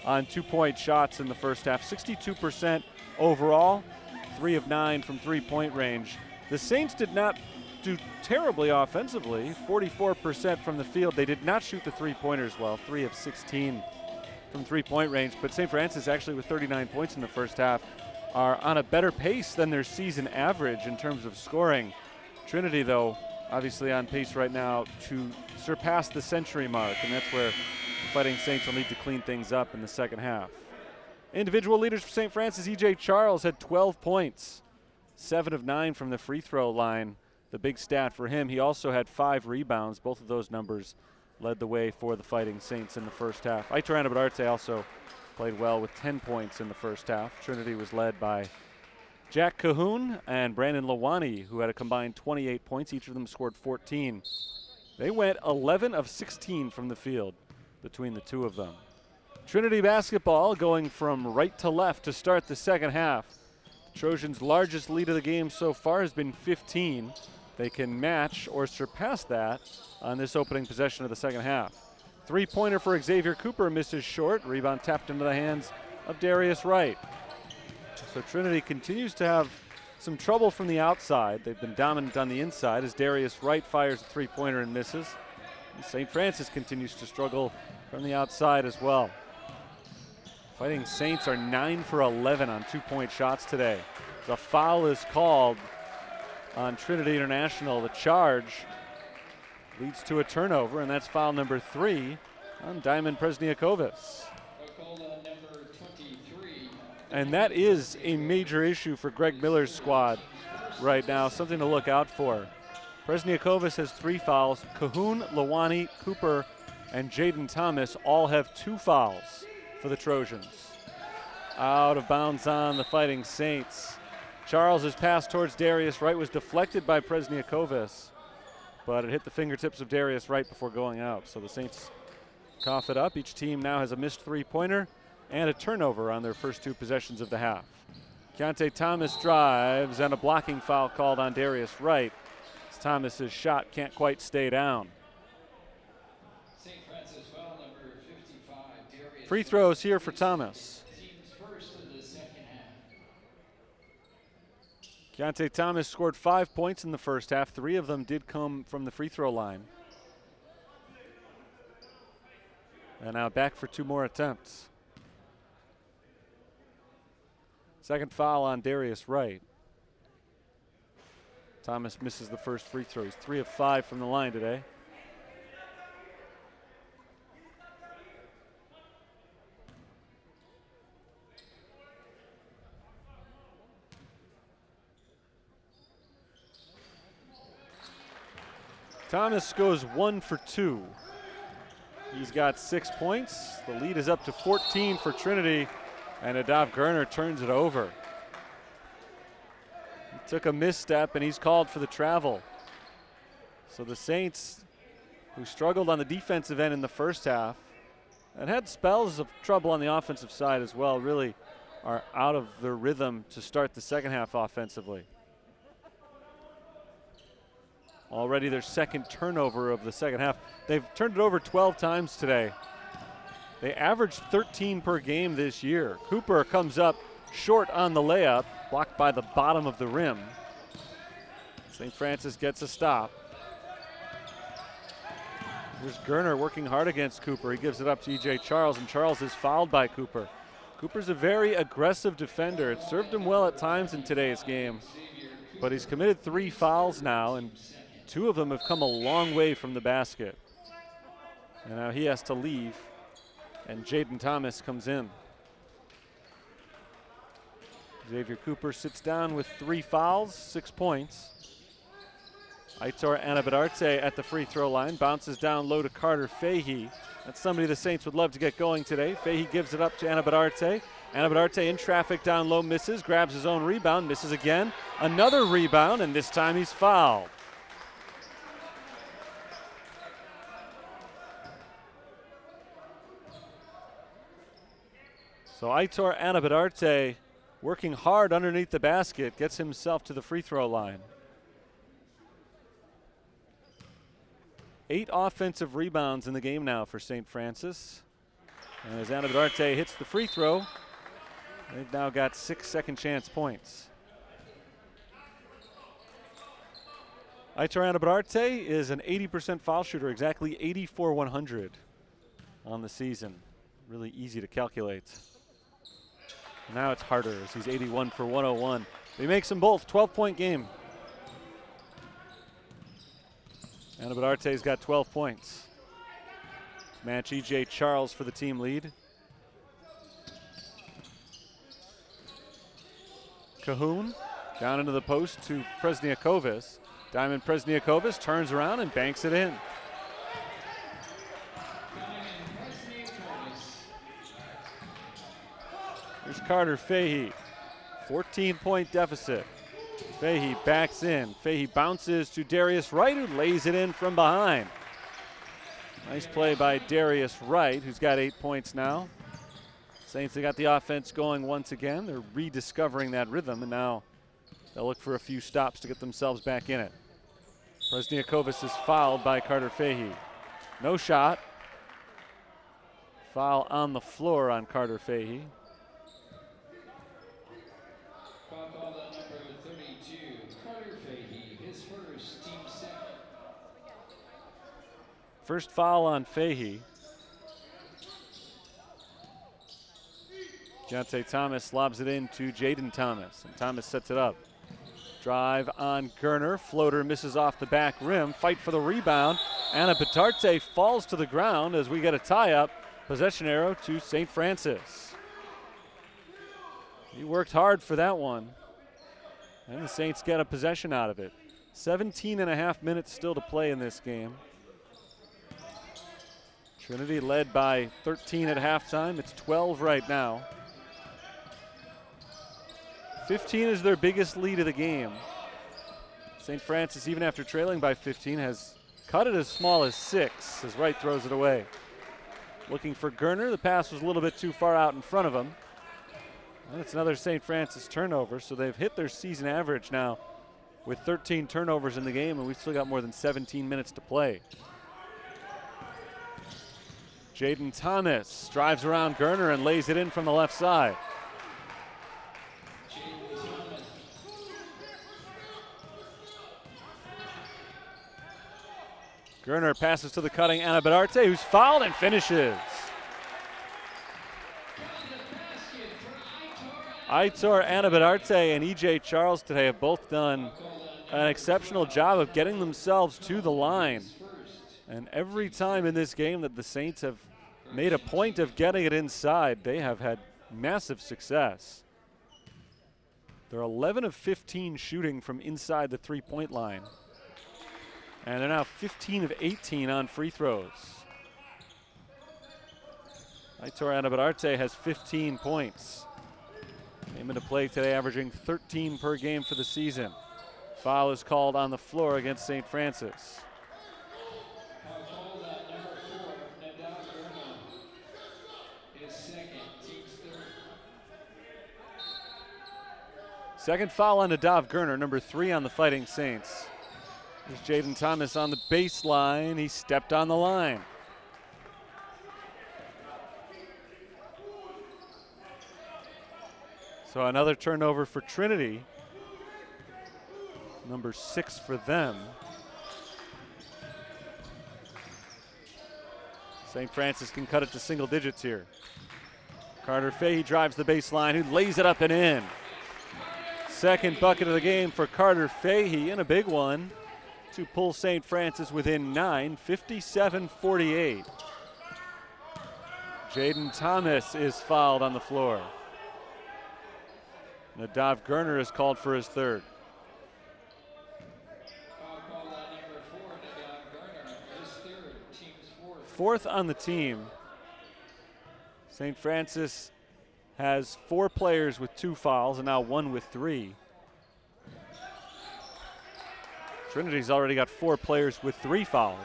on two-point shots in the first half, 62% overall, 3 of 9 from three-point range. The Saints did not do terribly offensively, 44% from the field. They did not shoot the three-pointers well, 3 of 16 from three-point range, but St. Francis actually with 39 points in the first half are on a better pace than their season average in terms of scoring. Trinity, though, obviously on pace right now to surpass the century mark, and that's where the Fighting Saints will need to clean things up in the second half. Individual leaders for St. Francis, E.J. Charles had 12 points, 7 of 9 from the free throw line. The big stat for him. He also had 5 rebounds. Both of those numbers led the way for the Fighting Saints in the first half. Aitor Anabadarte also played well with 10 points in the first half. Trinity was led by Jack Cahoon and Brandon Lawani, who had a combined 28 points. Each of them scored 14. They went 11 of 16 from the field between the two of them. Trinity basketball going from right to left to start the second half. The Trojans' largest lead of the game so far has been 15. They can match or surpass that on this opening possession of the second half. Three-pointer for Xavier Cooper misses short. Rebound tapped into the hands of Darius Wright. So Trinity continues to have some trouble from the outside. They've been dominant on the inside as Darius Wright fires a three-pointer and misses. And St. Francis continues to struggle from the outside as well. Fighting Saints are 9 for 11 on two-point shots today. The foul is called on Trinity International. The charge leads to a turnover, and that's foul number 3 on Diamond Presniakovis. And that is a major issue for Greg Miller's squad right now, something to look out for. Presniakovis has 3 fouls. Cahoon, Lawani, Cooper, and Jaden Thomas all have 2 fouls for the Trojans. Out of bounds on the Fighting Saints. Charles's pass towards Darius Wright was deflected by Presniakovis, but it hit the fingertips of Darius Wright before going out. So the Saints cough it up. Each team now has a missed three-pointer and a turnover on their first 2 possessions of the half. Keontae Thomas drives, and a blocking foul called on Darius Wright, as Thomas's shot can't quite stay down.
St. Francis foul number 55, Darius.
Free throws here for Thomas.
Team's first of the second half.
Keontae Thomas scored 5 points in the first half. 3 of them did come from the free throw line. And now back for 2 more attempts. Second foul on Darius Wright. Thomas misses the first free throw. He's 3 of 5 from the line today. Thomas goes 1 for 2. He's got 6 points. The lead is up to 14 for Trinity, and Adav Gerner turns it over. He took a misstep, and he's called for the travel. So the Saints, who struggled on the defensive end in the first half and had spells of trouble on the offensive side as well, really are out of their rhythm to start the second half offensively. Already their second turnover of the second half. They've turned it over 12 times today. They averaged 13 per game this year. Cooper comes up short on the layup, blocked by the bottom of the rim. St. Francis gets a stop. Here's Gerner working hard against Cooper. He gives it up to E.J. Charles, and Charles is fouled by Cooper. Cooper's a very aggressive defender. It served him well at times in today's game, but he's committed 3 fouls now, and 2 of them have come a long way from the basket. And now he has to leave, and Jaden Thomas comes in. Xavier Cooper sits down with 3 fouls, 6 points. Aitor Anabadarte at the free throw line, bounces down low to Carter Fahey. That's somebody the Saints would love to get going today. Fahey gives it up to Anabadarte. Anabadarte in traffic down low, misses, grabs his own rebound, misses again. Another rebound, and this time he's fouled. So Aitor Anabadarte working hard underneath the basket, gets himself to the free throw line. 8 offensive rebounds in the game now for St. Francis. And as Anabadarte hits the free throw, they've now got 6 second chance points. Aitor Anabadarte is an 80% foul shooter, exactly 84-100 on the season. Really easy to calculate. Now it's harder as he's 81 for 101. He makes them both, 12-point game. Anabadarte's got 12 points. Match E.J. Charles for the team lead. Cahoon down into the post to Presniakovis. Diamond Presniakovis turns around and banks it in. Here's Carter Fahey, 14-point deficit. Fahey backs in. Fahey bounces to Darius Wright, who lays it in from behind. Nice play by Darius Wright, who's got 8 points now. Saints, they got the offense going once again. They're rediscovering that rhythm, and now they'll look for a few stops to get themselves back in it. Presniakovis is fouled by Carter Fahey. No shot. Foul on the floor on Carter Fahey. First foul on Fahey. Deontay Thomas lobs it in to Jaden Thomas, and Thomas sets it up. Drive on Gerner, floater misses off the back rim, fight for the rebound. Anabadarte falls to the ground as we get a tie-up. Possession arrow to St. Francis. He worked hard for that one, and the Saints get a possession out of it. 17.5 minutes still to play in this game. Trinity led by 13 at halftime. It's 12 right now. 15 is their biggest lead of the game. St. Francis, even after trailing by 15, has cut it as small as 6 as Wright throws it away. Looking for Gerner. The pass was a little bit too far out in front of him. And it's another St. Francis turnover, so they've hit their season average now with 13 turnovers in the game, and we've still got more than 17 minutes to play. Jaden Thomas drives around Gerner and lays it in from the left side. Gerner passes to the cutting Anabadarte, who's fouled and finishes. Aitor Anabadarte and E.J. Charles today have both done an exceptional job of getting themselves to the line. And every time in this game that the Saints have made a point of getting it inside, they have had massive success. They're 11 of 15 shooting from inside the three-point line. And they're now 15 of 18 on free throws. Aitor Anabadarte has 15 points. Came into play today averaging 13 per game for the season. Foul is called on the floor against St. Francis. Second foul on Nadav Gerner, number 3 on the Fighting Saints. There's Jaden Thomas on the baseline. He stepped on the line. So another turnover for Trinity. Number 6 for them. St. Francis can cut it to single digits here. Carter Fahey drives the baseline, who lays it up and in. Second bucket of the game for Carter Fahey, and a big one to pull St. Francis within 9, 57-48. Jaden Thomas is fouled on the floor. Nadav Gerner is called for his third. 4th on the team. St. Francis has 4 players with 2 fouls and now 1 with 3. Trinity's already got 4 players with 3 fouls.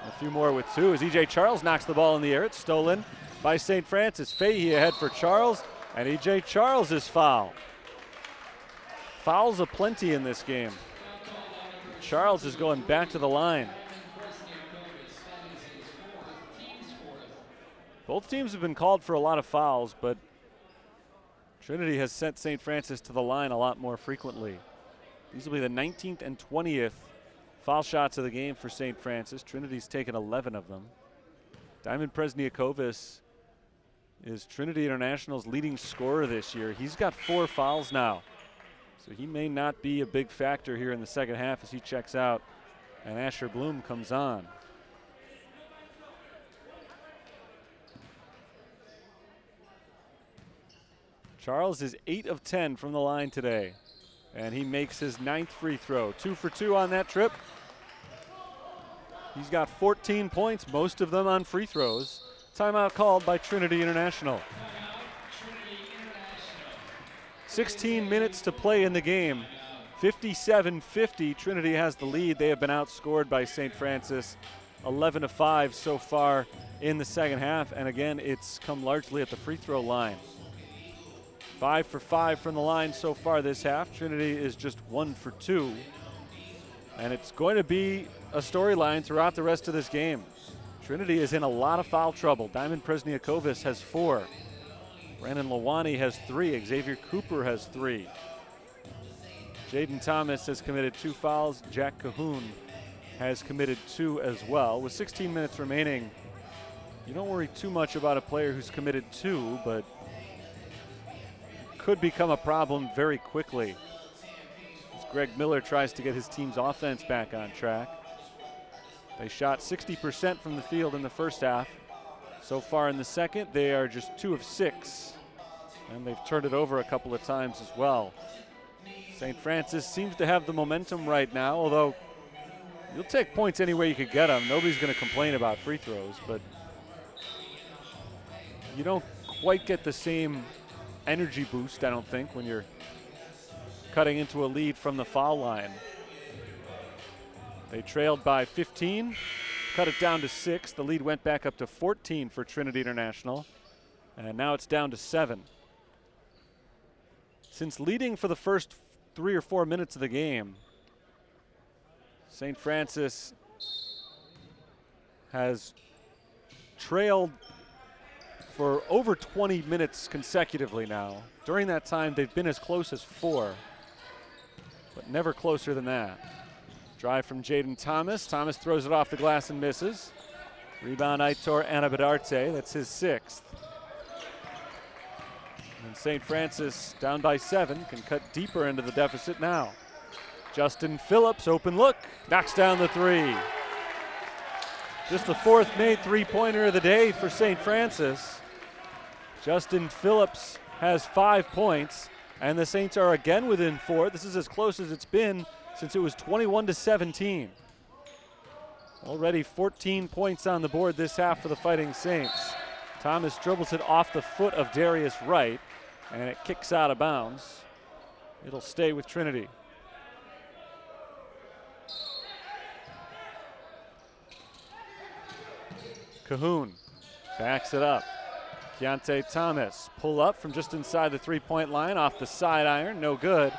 A few more with 2 as E.J. Charles knocks the ball in the air. It's stolen by St. Francis. Fahey ahead for Charles, and E.J. Charles is fouled. Fouls aplenty in this game. Charles is going back to the line. Both teams have been called for a lot of fouls, but Trinity has sent St. Francis to the line a lot more frequently. These will be the 19th and 20th foul shots of the game for St. Francis. Trinity's taken 11 of them. Diamond Presniakovis is Trinity International's leading scorer this year. He's got 4 fouls now, so he may not be a big factor here in the second half as he checks out and Asher Bloom comes on. Charles is 8 of 10 from the line today, and he makes his 9th free throw. 2 for 2 on that trip. He's got 14 points, most of them on free throws. Timeout called by Trinity International. 16 minutes to play in the game. 57-50, Trinity has the lead. They have been outscored by St. Francis 11-5 so far in the second half, and again, it's come largely at the free throw line. 5 for 5 from the line so far this half. Trinity is just 1 for 2. And it's going to be a storyline throughout the rest of this game. Trinity is in a lot of foul trouble. Diamond Presniakovis has 4. Brandon Lawani has 3. Xavier Cooper has 3. Jaden Thomas has committed 2 fouls. Jack Cahoon has committed 2 as well. With 16 minutes remaining, you don't worry too much about a player who's committed 2, but could become a problem very quickly as Greg Miller tries to get his team's offense back on track. They shot 60% from the field in the first half. So far in the second, they are just 2 of 6, and they've turned it over a couple of times as well. St. Francis seems to have the momentum right now, although you'll take points any way you could get them. Nobody's going to complain about free throws, but you don't quite get the same energy boost, I don't think, when you're cutting into a lead from the foul line. They trailed by 15, cut it down to 6. The lead went back up to 14 for Trinity International, and now it's down to 7. Since leading for the first 3 or 4 minutes of the game, St. Francis has trailed for over 20 minutes consecutively now. During that time, they've been as close as 4, but never closer than that. Drive from Jaden Thomas. Thomas throws it off the glass and misses. Rebound Aitor Anabadarte, that's his 6th. And St. Francis, down by 7, can cut deeper into the deficit now. Justin Phillips, open look, knocks down the 3. Just the 4th made 3-pointer of the day for St. Francis. Justin Phillips has 5 points, and the Saints are again within 4. This is as close as it's been since it was 21-17. Already 14 points on the board this half for the Fighting Saints. Thomas dribbles it off the foot of Darius Wright, and it kicks out of bounds. It'll stay with Trinity. Cahoon backs it up. Keontae Thomas pull up from just inside the 3-point line off the side iron, no good.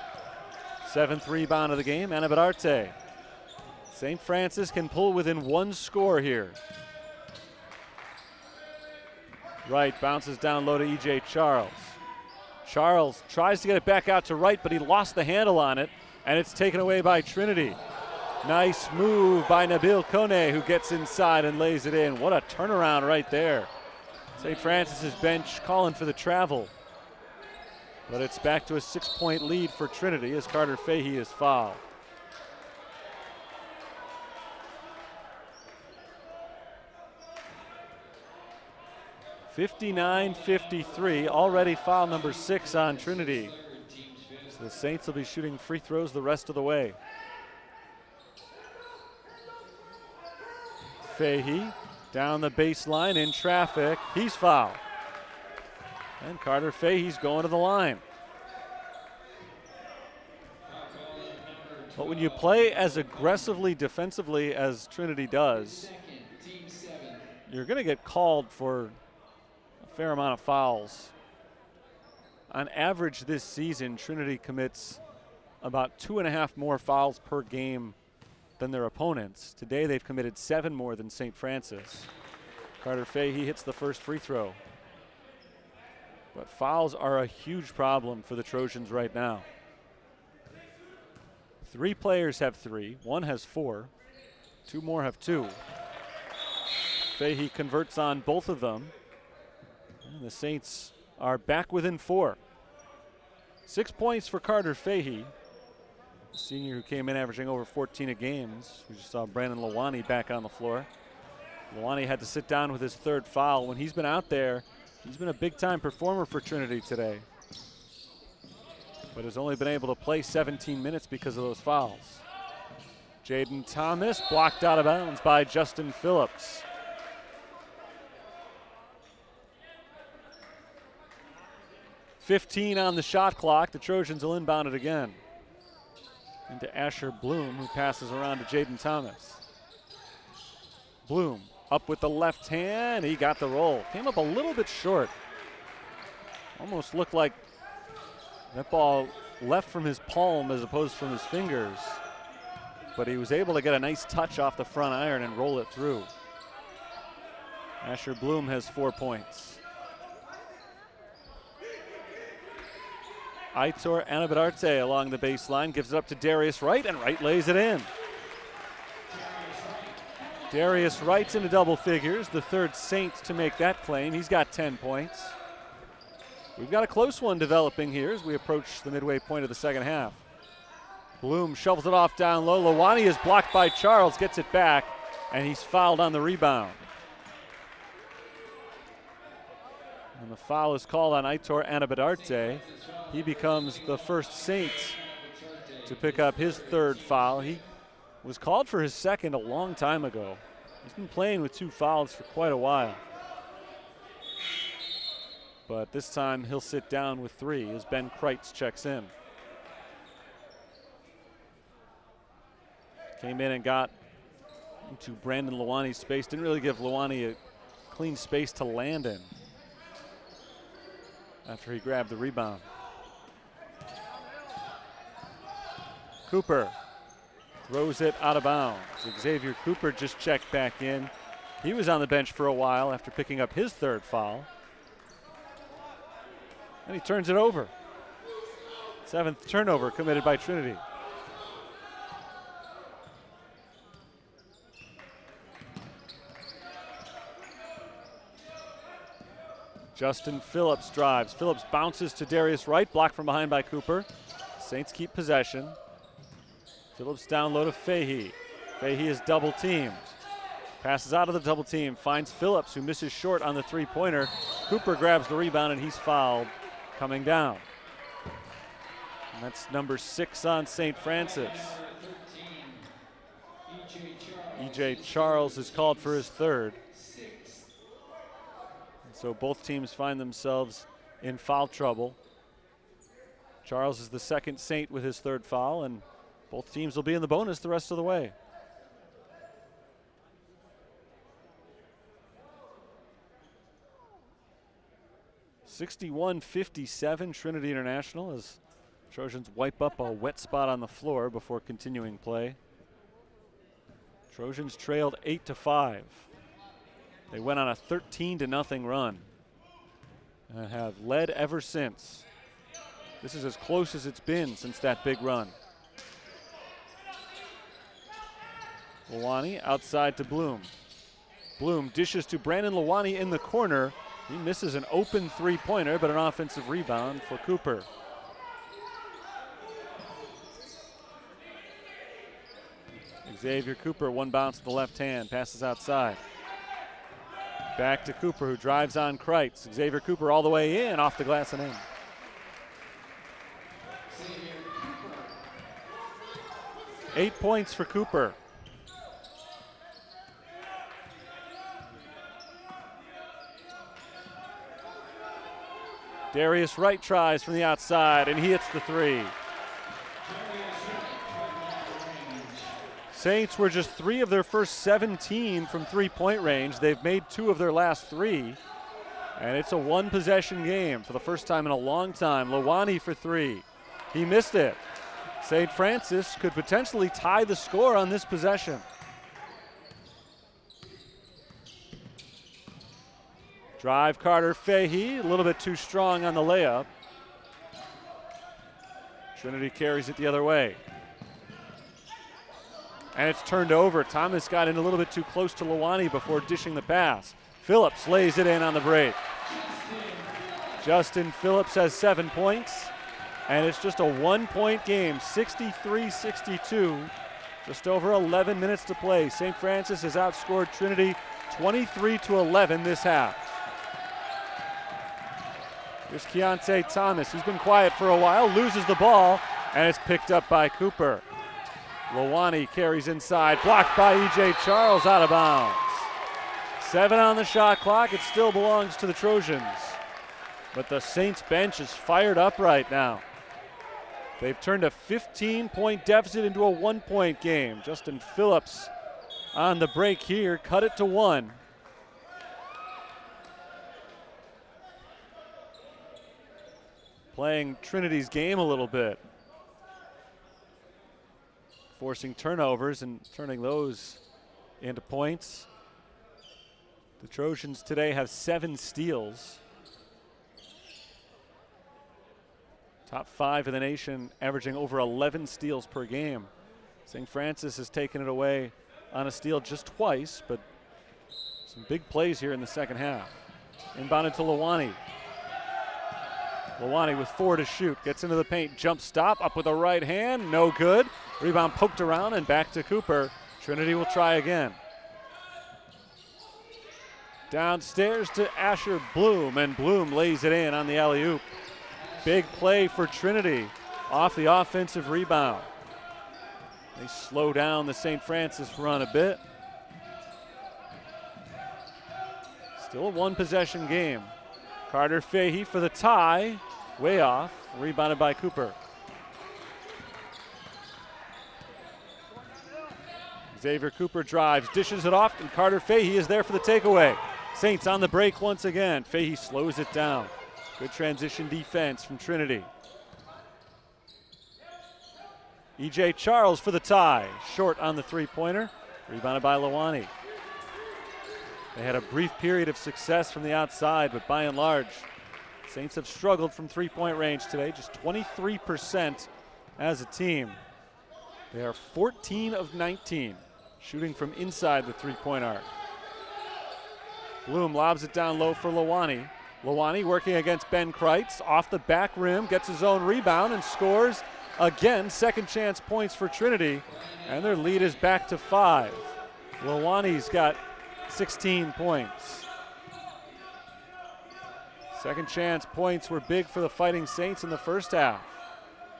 7th rebound of the game, Anabadarte. St. Francis can pull within 1 score here. Wright bounces down low to E.J. Charles. Charles tries to get it back out to Wright, but he lost the handle on it, and it's taken away by Trinity. Nice move by Nabil Kone, who gets inside and lays it in. What a turnaround right there. St. Francis's bench calling for the travel. But it's back to a 6-point lead for Trinity as Carter Fahey is fouled. (59-53), already foul number 6 on Trinity. So the Saints will be shooting free throws the rest of the way. Fahey down the baseline in traffic. He's fouled. And Carter Fahey's going to the line. But when you play as aggressively defensively as Trinity does, you're going to get called for a fair amount of fouls. On average this season, Trinity commits about 2.5 more fouls per game than their opponents. Today they've committed 7 more than St. Francis. Carter Fahey hits the first free throw. But fouls are a huge problem for the Trojans right now. 3 players have 3, 1 has 4, 2 more have 2. Fahey converts on both of them. And the Saints are back within 4. 6 points for Carter Fahey, the senior who came in averaging over 14 a games. We just saw Brandon Lawani back on the floor. Lawani had to sit down with his 3rd foul. When he's been out there, he's been a big-time performer for Trinity today, but has only been able to play 17 minutes because of those fouls. Jaden Thomas blocked out of bounds by Justin Phillips. .15 on the shot clock. The Trojans will inbound it again. Into Asher Bloom, who passes around to Jaden Thomas. Bloom up with the left hand. He got the roll. Came up a little bit short. Almost looked like that ball left from his palm as opposed from his fingers. But he was able to get a nice touch off the front iron and roll it through. Asher Bloom has 4 points. Aitor Anabadarte along the baseline, gives it up to Darius Wright, and Wright lays it in. Darius Wright's into double figures, the 3rd Saint to make that claim. He's got 10 points. We've got a close one developing here as we approach the midway point of the second half. Bloom shovels it off down low. Lawani is blocked by Charles, gets it back, and he's fouled on the rebound. And the foul is called on Aitor Anabadarte. He becomes the first Saint to pick up his 3rd foul. He was called for his 2nd a long time ago. He's been playing with 2 fouls for quite a while. But this time he'll sit down with 3 as Ben Kreitz checks in. Came in and got into Brandon Lawani's space. Didn't really give Lawani a clean space to land in after he grabbed the rebound. Cooper throws it out of bounds. Xavier Cooper just checked back in. He was on the bench for a while after picking up his 3rd foul. And he turns it over. 7th turnover committed by Trinity. Justin Phillips drives. Phillips bounces to Darius Wright, blocked from behind by Cooper. Saints keep possession. Phillips down low to Fahey. Fahey is double teamed. Passes out of the double team, finds Phillips, who misses short on the 3-pointer. Cooper grabs the rebound and he's fouled coming down. And that's number 6 on St. Francis. E.J. Charles is called for his 3rd. So both teams find themselves in foul trouble. Charles is the 2nd Saint with his 3rd foul, and both teams will be in the bonus the rest of the way. (61-57) Trinity International as Trojans wipe up a wet spot on the floor before continuing play. Trojans trailed 8-5. They went on a 13-0 run and have led ever since. This is as close as it's been since that big run. Lawani outside to Bloom. Bloom dishes to Brandon Lawani in the corner. He misses an open 3-pointer, but an offensive rebound for Cooper. Xavier Cooper, one bounce to the left hand, passes outside. Back to Cooper, who drives on Kreitz. Xavier Cooper all the way in, off the glass and in. Eight points for Cooper. Darius Wright tries from the outside, and he hits the three. Saints were just 3 of their first 17 from three-point range. They've made 2 of their last 3, and it's a one-possession game for the first time in a long time. Lawani for 3. He missed it. St. Francis could potentially tie the score on this possession. Drive Carter Fahey, a little bit too strong on the layup. Trinity carries it the other way. And it's turned over. Thomas got in a little bit too close to Lawani before dishing the pass. Phillips lays it in on the break. Justin Phillips has 7 points, and it's just a 1-point game, 63-62. Just over 11 minutes to play. St. Francis has outscored Trinity 23-11 this half. Here's Keontae Thomas. He's been quiet for a while, loses the ball, and it's picked up by Cooper. Lawani carries inside, blocked by E.J. Charles, out of bounds. 7 on the shot clock. It still belongs to the Trojans. But the Saints bench is fired up right now. They've turned a 15-point deficit into a 1-point game. Justin Phillips on the break here, cut it to 1. Playing Trinity's game a little bit. Forcing turnovers and turning those into points. The Trojans today have 7 steals. Top 5 in the nation, averaging over 11 steals per game. St. Francis has taken it away on a steal just twice, but some big plays here in the second half. Inbounded to Lawani. Lawani with 4 to shoot, gets into the paint, jump stop, up with a right hand, no good. Rebound poked around and back to Cooper. Trinity will try again. Downstairs to Asher Bloom, and Bloom lays it in on the alley-oop. Big play for Trinity off the offensive rebound. They slow down the St. Francis run a bit. Still a one-possession game. Carter Fahey for the tie, way off, rebounded by Cooper. Xavier Cooper drives, dishes it off, and Carter Fahey is there for the takeaway. Saints on the break once again. Fahey slows it down. Good transition defense from Trinity. E.J. Charles for the tie, short on the three-pointer, rebounded by Lawani. They had a brief period of success from the outside, but by and large, Saints have struggled from three-point range today, just 23% as a team. They are 14 of 19, shooting from inside the three-point arc. Bloom lobs it down low for Lawani. Lawani working against Ben Kreitz, off the back rim, gets his own rebound and scores again. Second chance points for Trinity, and their lead is back to 5. Lawani's got 16 points. Second chance points were big for the Fighting Saints in the first half.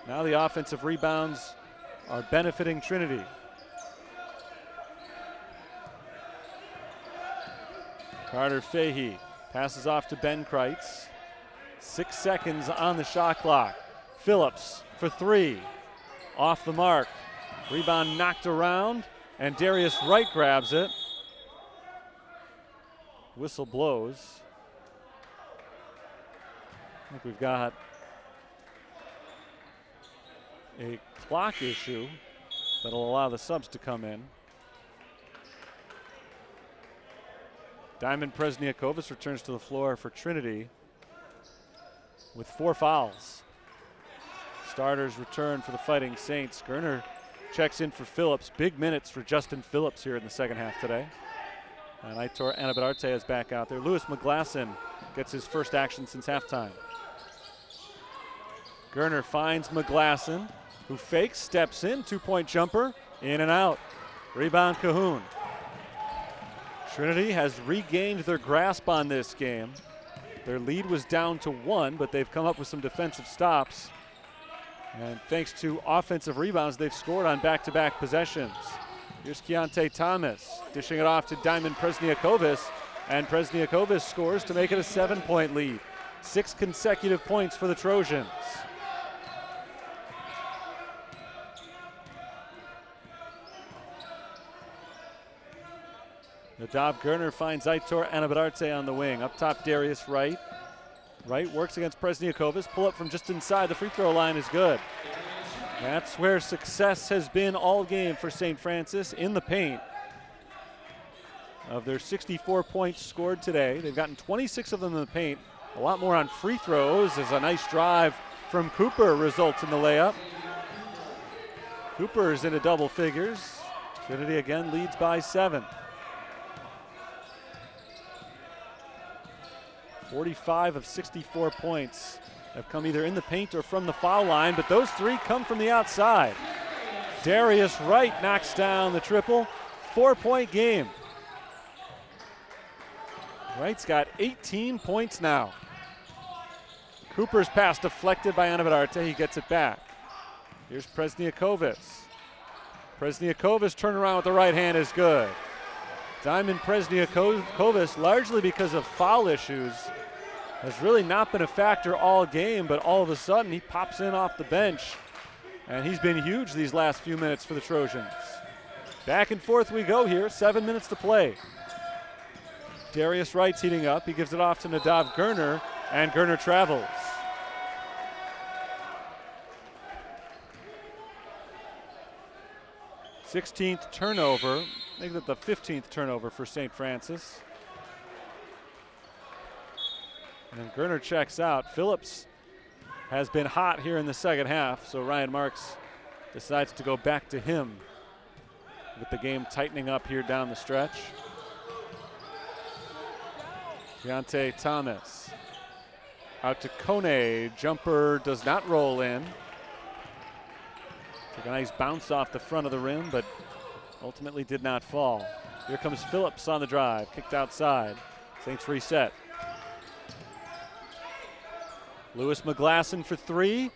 Now the offensive rebounds are benefiting Trinity. Carter Fahey passes off to Ben Kreitz. 6 seconds on the shot clock. Phillips for 3. Off the mark. Rebound knocked around, and Darius Wright grabs it. Whistle blows. I think we've got a clock issue that'll allow the subs to come in. Diamond Presniakovis returns to the floor for Trinity with 4 fouls. Starters return for the Fighting Saints. Gerner checks in for Phillips. Big minutes for Justin Phillips here in the second half today. And Aitor Anabadarte is back out there. Lewis McGlasson gets his first action since halftime. Gerner finds McGlasson, who fakes, steps in, 2-point jumper, in and out. Rebound Cahoon. Trinity has regained their grasp on this game. Their lead was down to 1, but they've come up with some defensive stops. And thanks to offensive rebounds, they've scored on back-to-back possessions. Here's Keontae Thomas dishing it off to Diamond Presniakovis, and Presniakovis scores to make it a 7-point lead. 6 consecutive points for the Trojans. Nadav Gerner finds Aitor Anabararte on the wing. Up top, Darius Wright. Wright works against Presniakovas. Pull up from just inside the free throw line is good. That's where success has been all game for St. Francis, in the paint. Of their 64 points scored today, they've gotten 26 of them in the paint. A lot more on free throws, as a nice drive from Cooper results in the layup. Cooper is into double figures. Trinity again leads by 7. 45 of 64 points have come either in the paint or from the foul line, but those 3 come from the outside. Darius Wright knocks down the triple. 4-point game. Wright's got 18 points now. Cooper's pass deflected by Anabararte. He gets it back. Here's Presniakovas. Presniakovas' turnaround with the right hand is good. Diamond Presniakovas, largely because of foul issues, has really not been a factor all game, but all of a sudden he pops in off the bench, and he's been huge these last few minutes for the Trojans. Back and forth we go here, 7 minutes to play. Darius Wright's heating up. He gives it off to Nadav Gerner, and Gerner travels. Sixteenth turnover. I think that the 15th turnover for St. Francis. And then Gerner checks out. Phillips has been hot here in the second half, so Ryan Marks decides to go back to him with the game tightening up here down the stretch. Keontae Thomas out to Kone. Jumper does not roll in. Took a nice bounce off the front of the rim, but ultimately did not fall. Here comes Phillips on the drive, kicked outside. Saints reset. Lewis McGlasson for 3.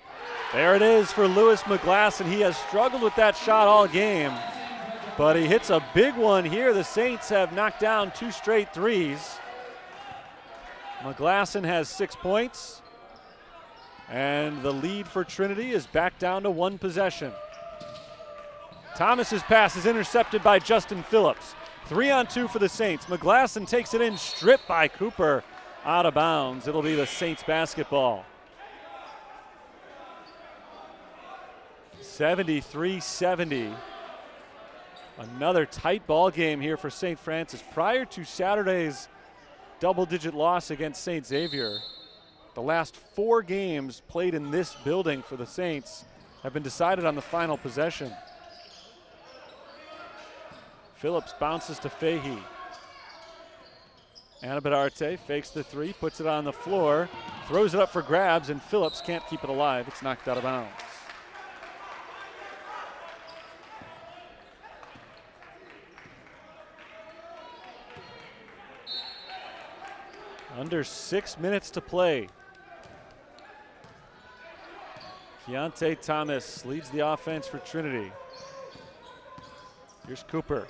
There it is for Lewis McGlasson. He has struggled with that shot all game, but he hits a big one here. The Saints have knocked down 2 straight threes. McGlasson has 6 points, and the lead for Trinity is back down to 1 possession. Thomas's pass is intercepted by Justin Phillips. 3-on-2 for the Saints. McGlasson takes it in, stripped by Cooper, out of bounds. It'll be the Saints basketball. 73-70. Another tight ball game here for St. Francis. Prior to Saturday's double-digit loss against St. Xavier, the last 4 games played in this building for the Saints have been decided on the final possession. Phillips bounces to Fahey. Anabararte fakes the 3, puts it on the floor, throws it up for grabs, and Phillips can't keep it alive. It's knocked out of bounds. Under 6 minutes to play. Keontae Thomas leads the offense for Trinity. Here's Cooper.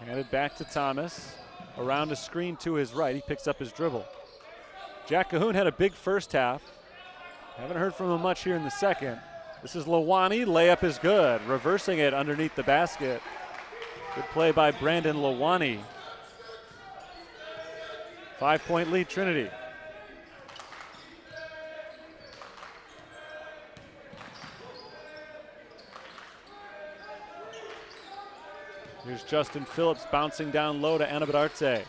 Handed back to Thomas. Around a screen to his right. He picks up his dribble. Jack Cahoon had a big first half. Haven't heard from him much here in the second. This is Lawani. Layup is good. Reversing it underneath the basket. Good play by Brandon Lawani. 5-point lead, Trinity. Here's Justin Phillips bouncing down low to Anabararte.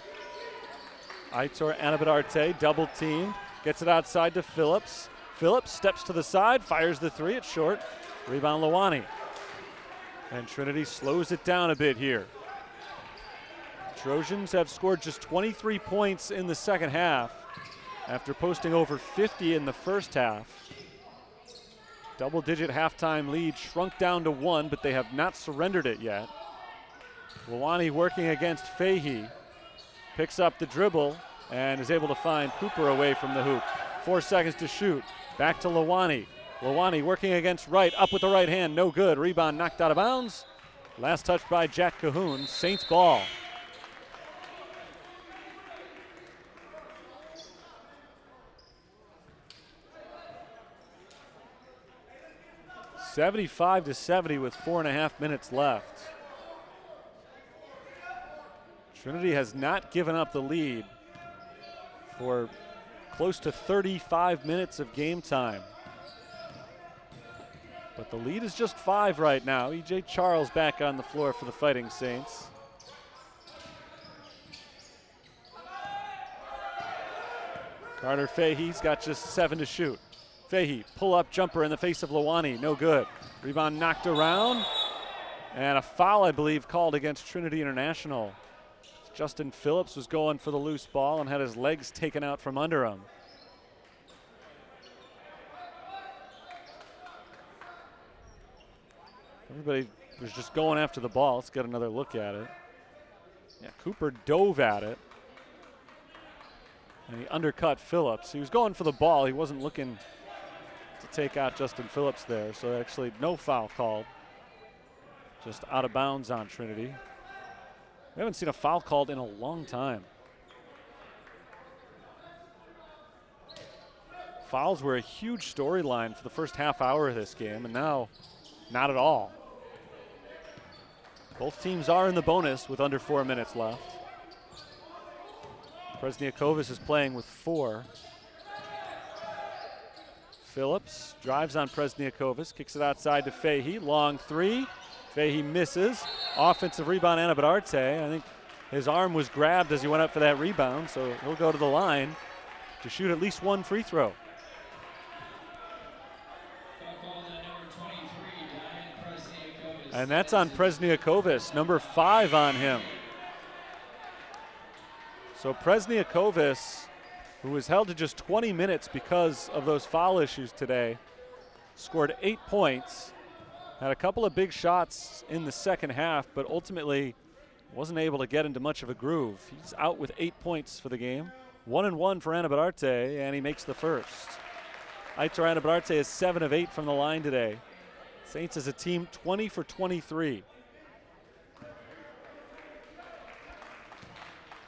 Aitor Anabararte double teamed, gets it outside to Phillips. Phillips steps to the side, fires the 3, it's short. Rebound Lawani. And Trinity slows it down a bit here. Trojans have scored just 23 points in the second half after posting over 50 in the first half. Double-digit halftime lead shrunk down to 1, but they have not surrendered it yet. Lawani working against Fahey. Picks up the dribble and is able to find Cooper away from the hoop. 4 seconds to shoot. Back to Lawani. Lawani working against Wright. Up with the right hand. No good. Rebound knocked out of bounds. Last touch by Jack Cahoon. Saints ball. 75-70 with 4.5 minutes left. Trinity has not given up the lead for close to 35 minutes of game time. But the lead is just 5 right now. E.J. Charles back on the floor for the Fighting Saints. Carter Fahey's got just 7 to shoot. Fahey, pull-up jumper in the face of Lawani, no good. Rebound knocked around, and a foul, I believe, called against Trinity International. Justin Phillips was going for the loose ball and had his legs taken out from under him. Everybody was just going after the ball. Let's get another look at it. Yeah, Cooper dove at it. And he undercut Phillips. He was going for the ball. He wasn't looking to take out Justin Phillips there. So actually no foul called. Just out of bounds on Trinity. We haven't seen a foul called in a long time. Fouls were a huge storyline for the first half hour of this game, and now not at all. Both teams are in the bonus with under 4 minutes left. Presniakovis is playing with 4. Phillips drives on Presniakovis, kicks it outside to Fahey. Long 3. Fahey misses. Offensive rebound, Anabadarte. I think his arm was grabbed as he went up for that rebound, so he'll go to the line to shoot at least one free throw. And that's on Presniakovis, number 5 on him. So Presniakovis, who was held to just 20 minutes because of those foul issues today, scored 8 points, had a couple of big shots in the second half, but ultimately wasn't able to get into much of a groove. He's out with 8 points for the game. 1-1 for Anabadarte, and he makes the first. Aitor Anabadarte is 7 of 8 from the line today. Saints as a team 20 for 23.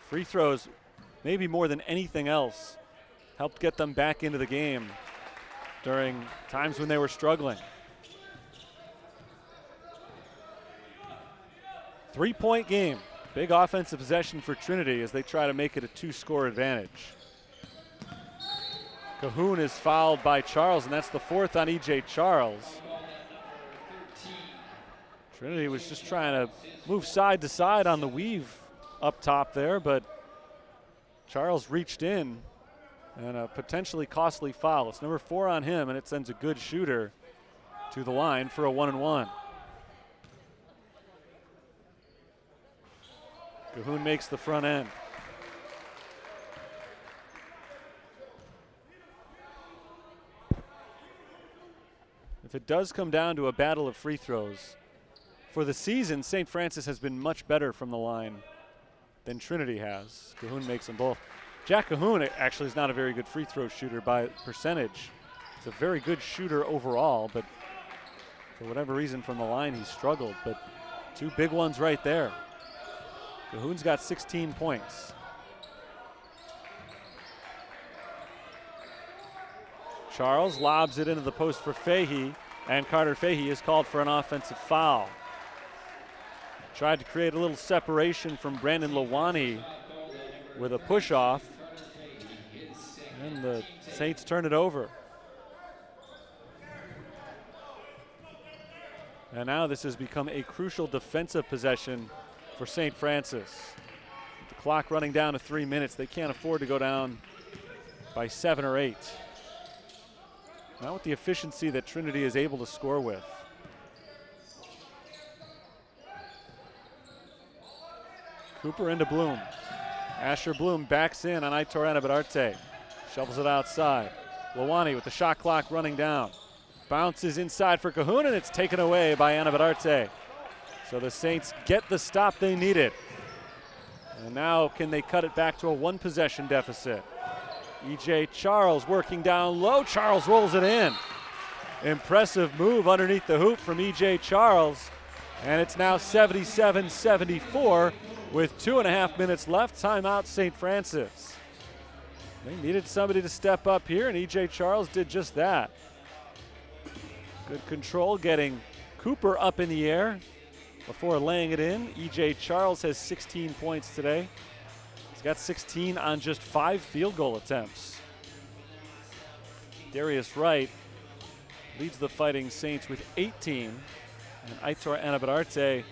Free throws, maybe more than anything else, helped get them back into the game during times when they were struggling. 3-point game. Big offensive possession for Trinity as they try to make it a 2-score advantage. Cahoon is fouled by Charles, and that's the 4th on E.J. Charles. Trinity was just trying to move side to side on the weave up top there, but Charles reached in, and a potentially costly foul. It's number 4 on him, and it sends a good shooter to the line for a 1-and-1. Cahoon makes the front end. If it does come down to a battle of free throws, for the season, St. Francis has been much better from the line than Trinity has. Cahoon makes them both. Jack Cahoon actually is not a very good free throw shooter by percentage. He's a very good shooter overall, but for whatever reason from the line he struggled. But 2 big ones right there. Cahoon's got 16 points. Charles lobs it into the post for Fahey, and Carter Fahey is called for an offensive foul. Tried to create a little separation from Brandon Lawani with a push-off, and the Saints turn it over. And now this has become a crucial defensive possession for St. Francis. With the clock running down to 3 minutes, they can't afford to go down by 7 or 8. Not with the efficiency that Trinity is able to score with. Cooper into Bloom. Asher Bloom backs in on Aitor Anabadarte. Shovels it outside. Lawani with the shot clock running down. Bounces inside for Cahoon, and it's taken away by Anabadarte. So the Saints get the stop they needed. And now can they cut it back to a 1-possession deficit? E.J. Charles working down low. Charles rolls it in. Impressive move underneath the hoop from E.J. Charles. And it's now 77-74 with 2.5 minutes left. Timeout, St. Francis. They needed somebody to step up here, and E.J. Charles did just that. Good control, getting Cooper up in the air before laying it in. E.J. Charles has 16 points today. He's got 16 on just 5 field goal attempts. Darius Wright leads the Fighting Saints with 18, and Aitor Anabararte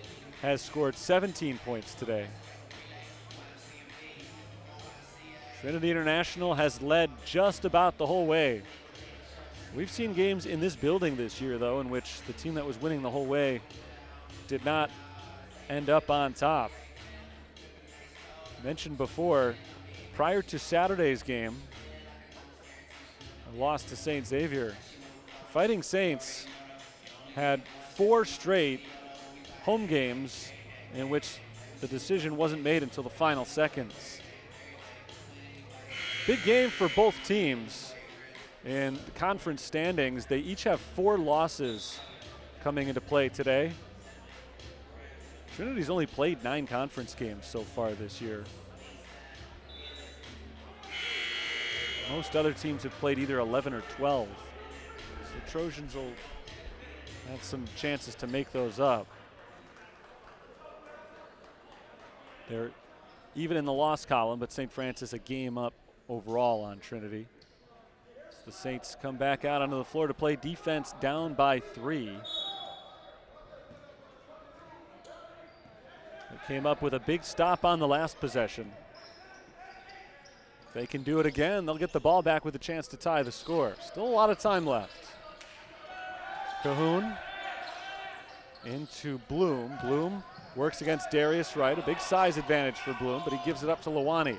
has scored 17 points today. Trinity International has led just about the whole way. We've seen games in this building this year, though, in which the team that was winning the whole way did not end up on top. Mentioned before, prior to Saturday's game, a loss to St. Xavier, Fighting Saints had 4 straight home games in which the decision wasn't made until the final seconds. Big game for both teams. In the conference standings, they each have 4 losses coming into play today. Trinity's only played 9 conference games so far this year. Most other teams have played either 11 or 12. So the Trojans will have some chances to make those up. They're even in the loss column, but St. Francis a game up overall on Trinity. The Saints come back out onto the floor to play defense, down by 3. They came up with a big stop on the last possession. If they can do it again, they'll get the ball back with a chance to tie the score. Still a lot of time left. Cahoon into Bloom. Bloom works against Darius Wright. A big size advantage for Bloom, but he gives it up to Lawani.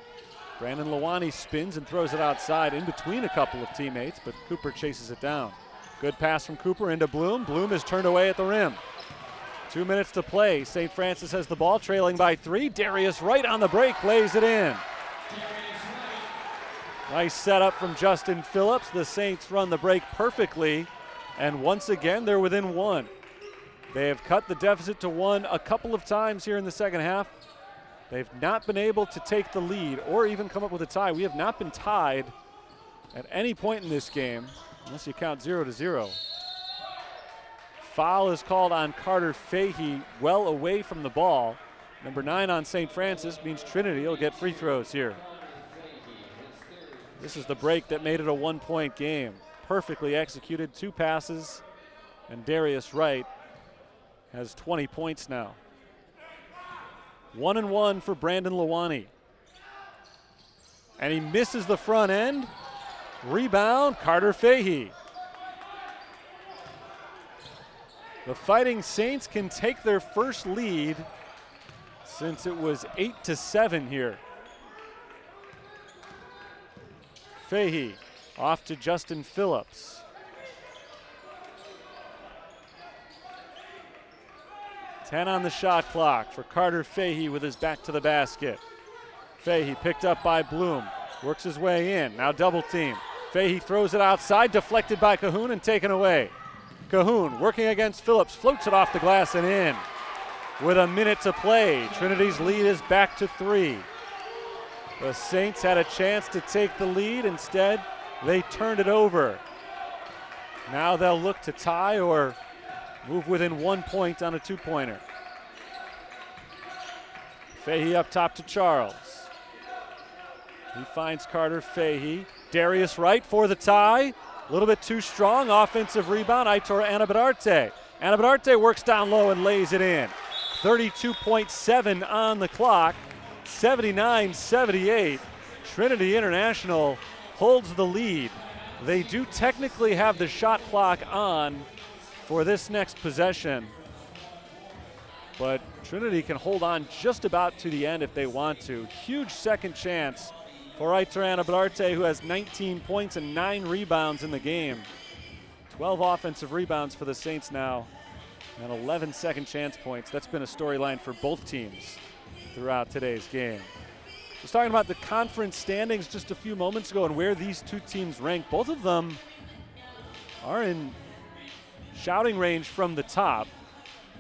Brandon Lawani spins and throws it outside in between a couple of teammates, but Cooper chases it down. Good pass from Cooper into Bloom. Bloom is turned away at the rim. 2 minutes to play. St. Francis has the ball, trailing by 3. Darius Wright on the break, lays it in. Nice setup from Justin Phillips. The Saints run the break perfectly, and once again they're within 1. They have cut the deficit to 1 a couple of times here in the second half. They've not been able to take the lead or even come up with a tie. We have not been tied at any point in this game, unless you count 0-0. Foul is called on Carter Fahey, well away from the ball. Number 9 on St. Francis means Trinity will get free throws here. This is the break that made it a 1-point game. Perfectly executed, 2 passes, and Darius Wright has 20 points now. 1-1 for Brandon Lawani. And he misses the front end. Rebound, Carter Fahey. The Fighting Saints can take their first lead since it was 8-7 here. Fahey off to Justin Phillips. Ten on the shot clock for Carter Fahey with his back to the basket. Fahey picked up by Bloom, works his way in, now double team. Fahey throws it outside, deflected by Cahoon and taken away. Cahoon working against Phillips, floats it off the glass and in. With a minute to play, Trinity's lead is back to 3. The Saints had a chance to take the lead, instead they turned it over. Now they'll look to tie or move within 1 point on a 2-pointer. Fahey up top to Charles. He finds Carter Fahey. Darius Wright for the tie. A little bit too strong. Offensive rebound, Aitor Anabararte. Anabararte works down low and lays it in. 32.7 on the clock. 79-78. Trinity International holds the lead. They do technically have the shot clock on for this next possession, but Trinity can hold on just about to the end if they want to. Huge second chance for Aitor Anabararte, who has 19 points and 9 rebounds in the game. 12 offensive rebounds for the Saints now, and 11 second chance points. That's been a storyline for both teams throughout today's game. I was talking about the conference standings just a few moments ago and where these 2 teams rank. Both of them are in shouting range from the top.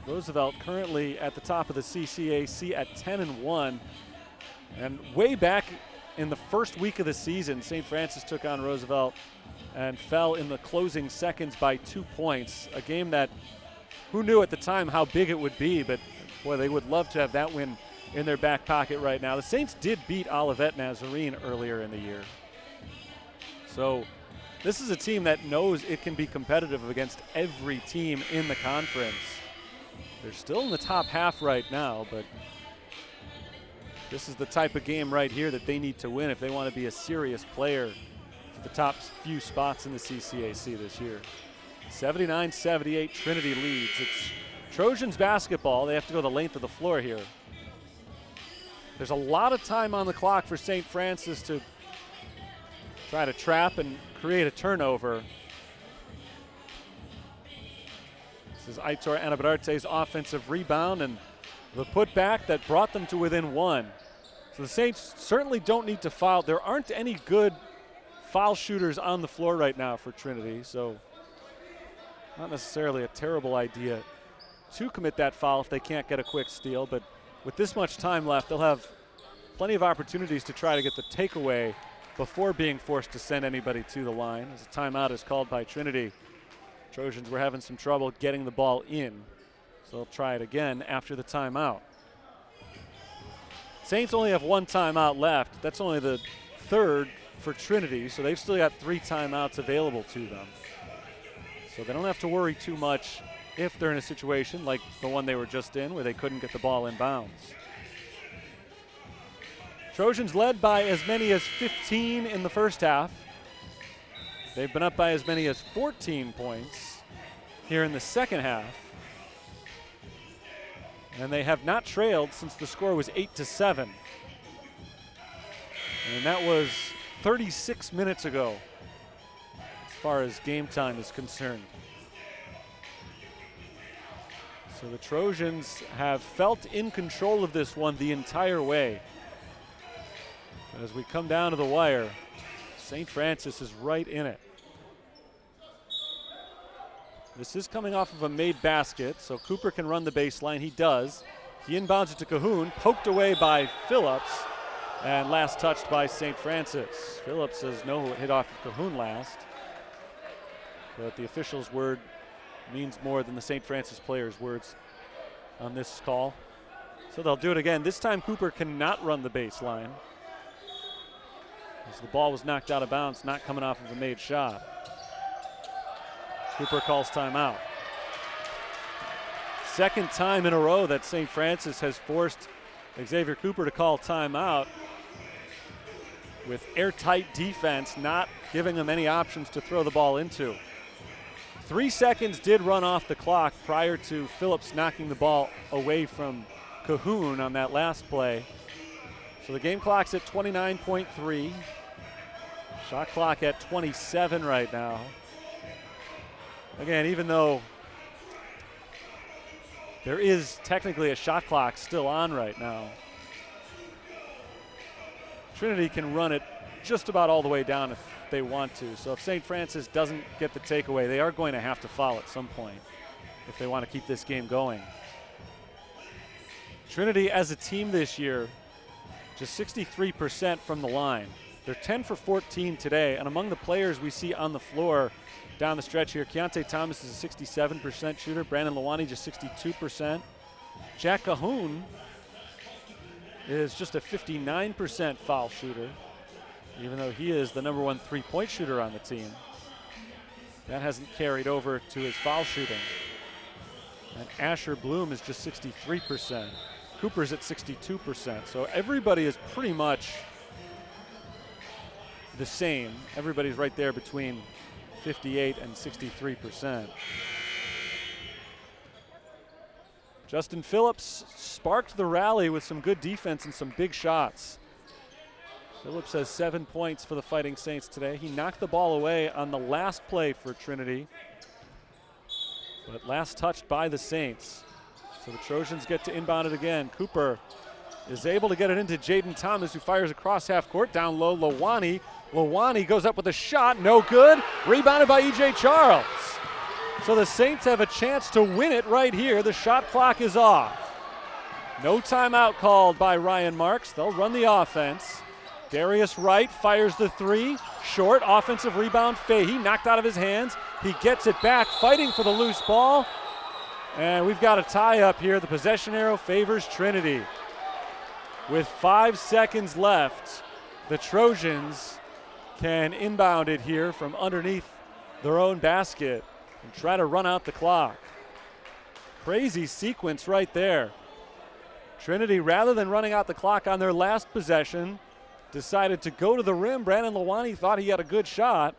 Roosevelt currently at the top of the CCAC at 10-1. And way back in the first week of the season, St. Francis took on Roosevelt and fell in the closing seconds by 2 points. A game that, who knew at the time how big it would be, but boy, they would love to have that win in their back pocket right now. The Saints did beat Olivet Nazarene earlier in the year. So this is a team that knows it can be competitive against every team in the conference. They're still in the top half right now, but this is the type of game right here that they need to win if they want to be a serious player for the top few spots in the CCAC this year. 79-78, Trinity leads. It's Trojans basketball. They have to go the length of the floor here. There's a lot of time on the clock for St. Francis to try to trap and create a turnover. This is Aitor Anabarte's offensive rebound and the putback that brought them to within one. So the Saints certainly don't need to foul. There aren't any good foul shooters on the floor right now for Trinity, so not necessarily a terrible idea to commit that foul if they can't get a quick steal, but with this much time left, they'll have plenty of opportunities to try to get the takeaway before being forced to send anybody to the line. As a timeout is called by Trinity. Trojans were having some trouble getting the ball in, so they'll try it again after the timeout. Saints only have one timeout left. That's only the third for Trinity, so they've still got 3 timeouts available to them. So they don't have to worry too much if they're in a situation like the one they were just in where they couldn't get the ball in bounds. Trojans led by as many as 15 in the first half. They've been up by as many as 14 points here in the second half. And they have not trailed since the score was 8-7. And that was 36 minutes ago as far as game time is concerned. So the Trojans have felt in control of this one the entire way. But as we come down to the wire, St. Francis is right in it. This is coming off of a made basket, so Cooper can run the baseline. He does. He inbounds it to Cahoon, poked away by Phillips, and last touched by St. Francis. Phillips says no hit off of Cahoon last, but the official's word means more than the St. Francis players' words on this call. So they'll do it again. This time Cooper cannot run the baseline, as the ball was knocked out of bounds, not coming off of a made shot. Cooper calls timeout. Second time in a row that St. Francis has forced Xavier Cooper to call timeout, with airtight defense not giving them any options to throw the ball into. 3 seconds did run off the clock prior to Phillips knocking the ball away from Cahoon on that last play. So the game clock's at 29.3. Shot clock at 27 right now. Again, even though there is technically a shot clock still on right now, Trinity can run it just about all the way down if they want to. So if St. Francis doesn't get the takeaway, they are going to have to foul at some point if they want to keep this game going. Trinity as a team this year, just 63% from the line. They're 10 for 14 today, and among the players we see on the floor down the stretch here, Keontae Thomas is a 67% shooter, Brandon Lawani just 62%. Jack Cahoon is just a 59% foul shooter, even though he is the #1 3-point shooter on the team. That hasn't carried over to his foul shooting. And Asher Bloom is just 63%. Cooper's at 62%. So everybody is pretty much the same. Everybody's right there between 58 and 63%. Justin Phillips sparked the rally with some good defense and some big shots. Phillips has 7 points for the Fighting Saints today. He knocked the ball away on the last play for Trinity, but last touched by the Saints. So the Trojans get to inbound it again. Cooper is able to get it into Jaden Thomas, who fires across half court. Down low, Lawani. Lawani goes up with a shot, no good. Rebounded by E.J. Charles. So the Saints have a chance to win it right here. The shot clock is off. No timeout called by Ryan Marks. They'll run the offense. Darius Wright fires the three. Short, offensive rebound. Fahey knocked out of his hands. He gets it back, fighting for the loose ball. And we've got a tie up here. The possession arrow favors Trinity. With 5 seconds left, the Trojans can inbound it here from underneath their own basket and try to run out the clock. Crazy sequence right there. Trinity, rather than running out the clock on their last possession, decided to go to the rim. Brandon Lawani thought he had a good shot,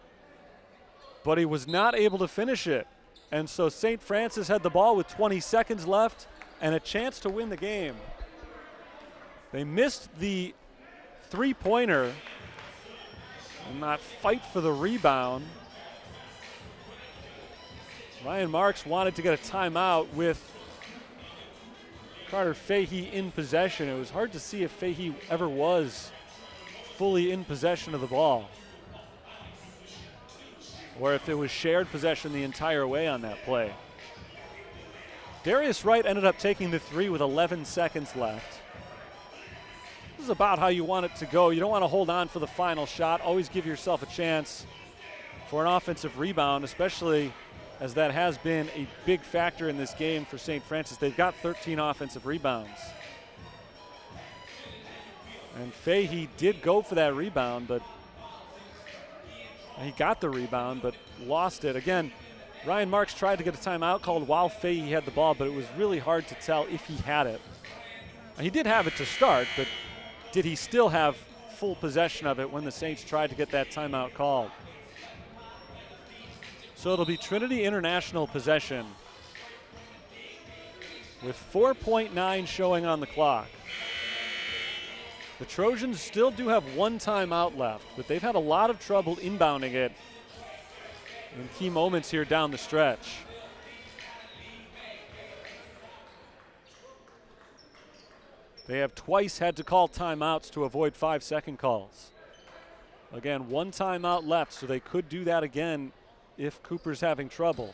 but he was not able to finish it. And so St. Francis had the ball with 20 seconds left and a chance to win the game. They missed the three-pointer and not fight for the rebound. Ryan Marks wanted to get a timeout with Carter Fahey in possession. It was hard to see if Fahey ever was fully in possession of the ball, or if it was shared possession the entire way on that play. Darius Wright ended up taking the three with 11 seconds left. This is about how you want it to go. You don't want to hold on for the final shot. Always give yourself a chance for an offensive rebound, especially as that has been a big factor in this game for St. Francis. They've got 13 offensive rebounds. And Fahey did go for that rebound, but he got the rebound, but lost it. Again, Ryan Marks tried to get a timeout called while Fahey had the ball, but it was really hard to tell if he had it. And he did have it to start, but did he still have full possession of it when the Saints tried to get that timeout called? So it'll be Trinity International possession with 4.9 showing on the clock. The Trojans still do have one timeout left, but they've had a lot of trouble inbounding it in key moments here down the stretch. They have twice had to call timeouts to avoid 5-second calls. Again, one timeout left, so they could do that again if Cooper's having trouble.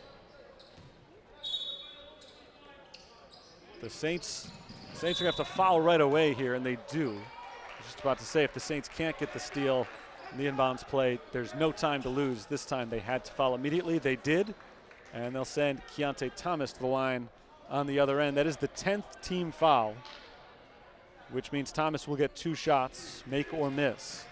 The Saints are going to have to foul right away here, and they do. I was just about to say, if the Saints can't get the steal in the inbounds play, there's no time to lose. This time they had to foul immediately. They did, and they'll send Keontae Thomas to the line on the other end. That is the 10th team foul, which means Thomas will get 2 shots, make or miss.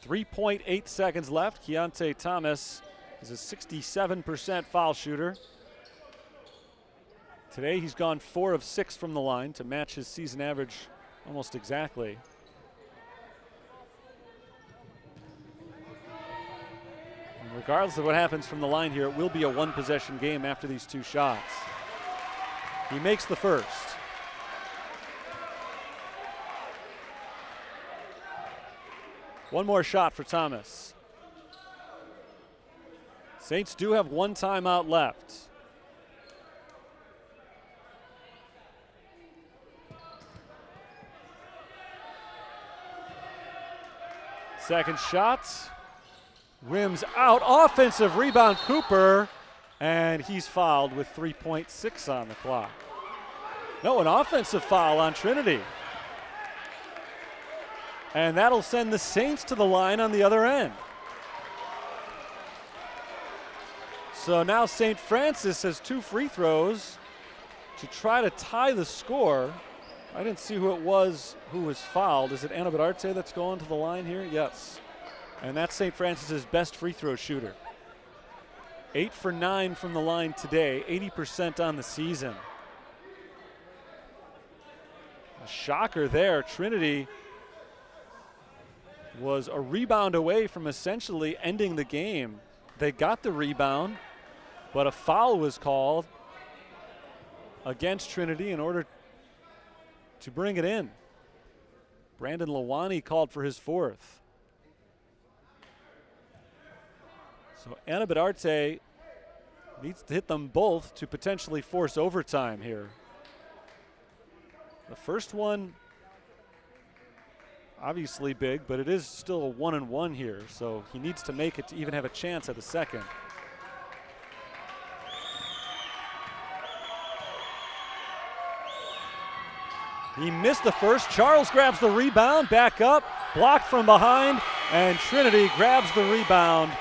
3.8 seconds left. Keontae Thomas is a 67% foul shooter. Today he's gone 4 of 6 from the line to match his season average almost exactly. And regardless of what happens from the line here, it will be a one-possession game after these 2 shots. He makes the first. One more shot for Thomas. Saints do have one timeout left. Second shot, rims out, offensive rebound Cooper, and he's fouled with 3.6 on the clock. No, an offensive foul on Trinity. And that'll send the Saints to the line on the other end. So now St. Francis has 2 free throws to try to tie the score. I didn't see who it was who was fouled. Is it Annabeth Arte that's going to the line here? Yes. And that's St. Francis's best free throw shooter. 8 for 9 from the line today, 80% on the season. A shocker there. Trinity was a rebound away from essentially ending the game. They got the rebound, but a foul was called against Trinity in order to bring it in. Brandon Lawani called for his 4th. So Annabeth Arte needs to hit them both to potentially force overtime here. The first one, obviously big, but it is still a 1-and-1 here, so he needs to make it to even have a chance at the second. He missed the first. Charles grabs the rebound, back up, blocked from behind, and Trinity grabs the rebound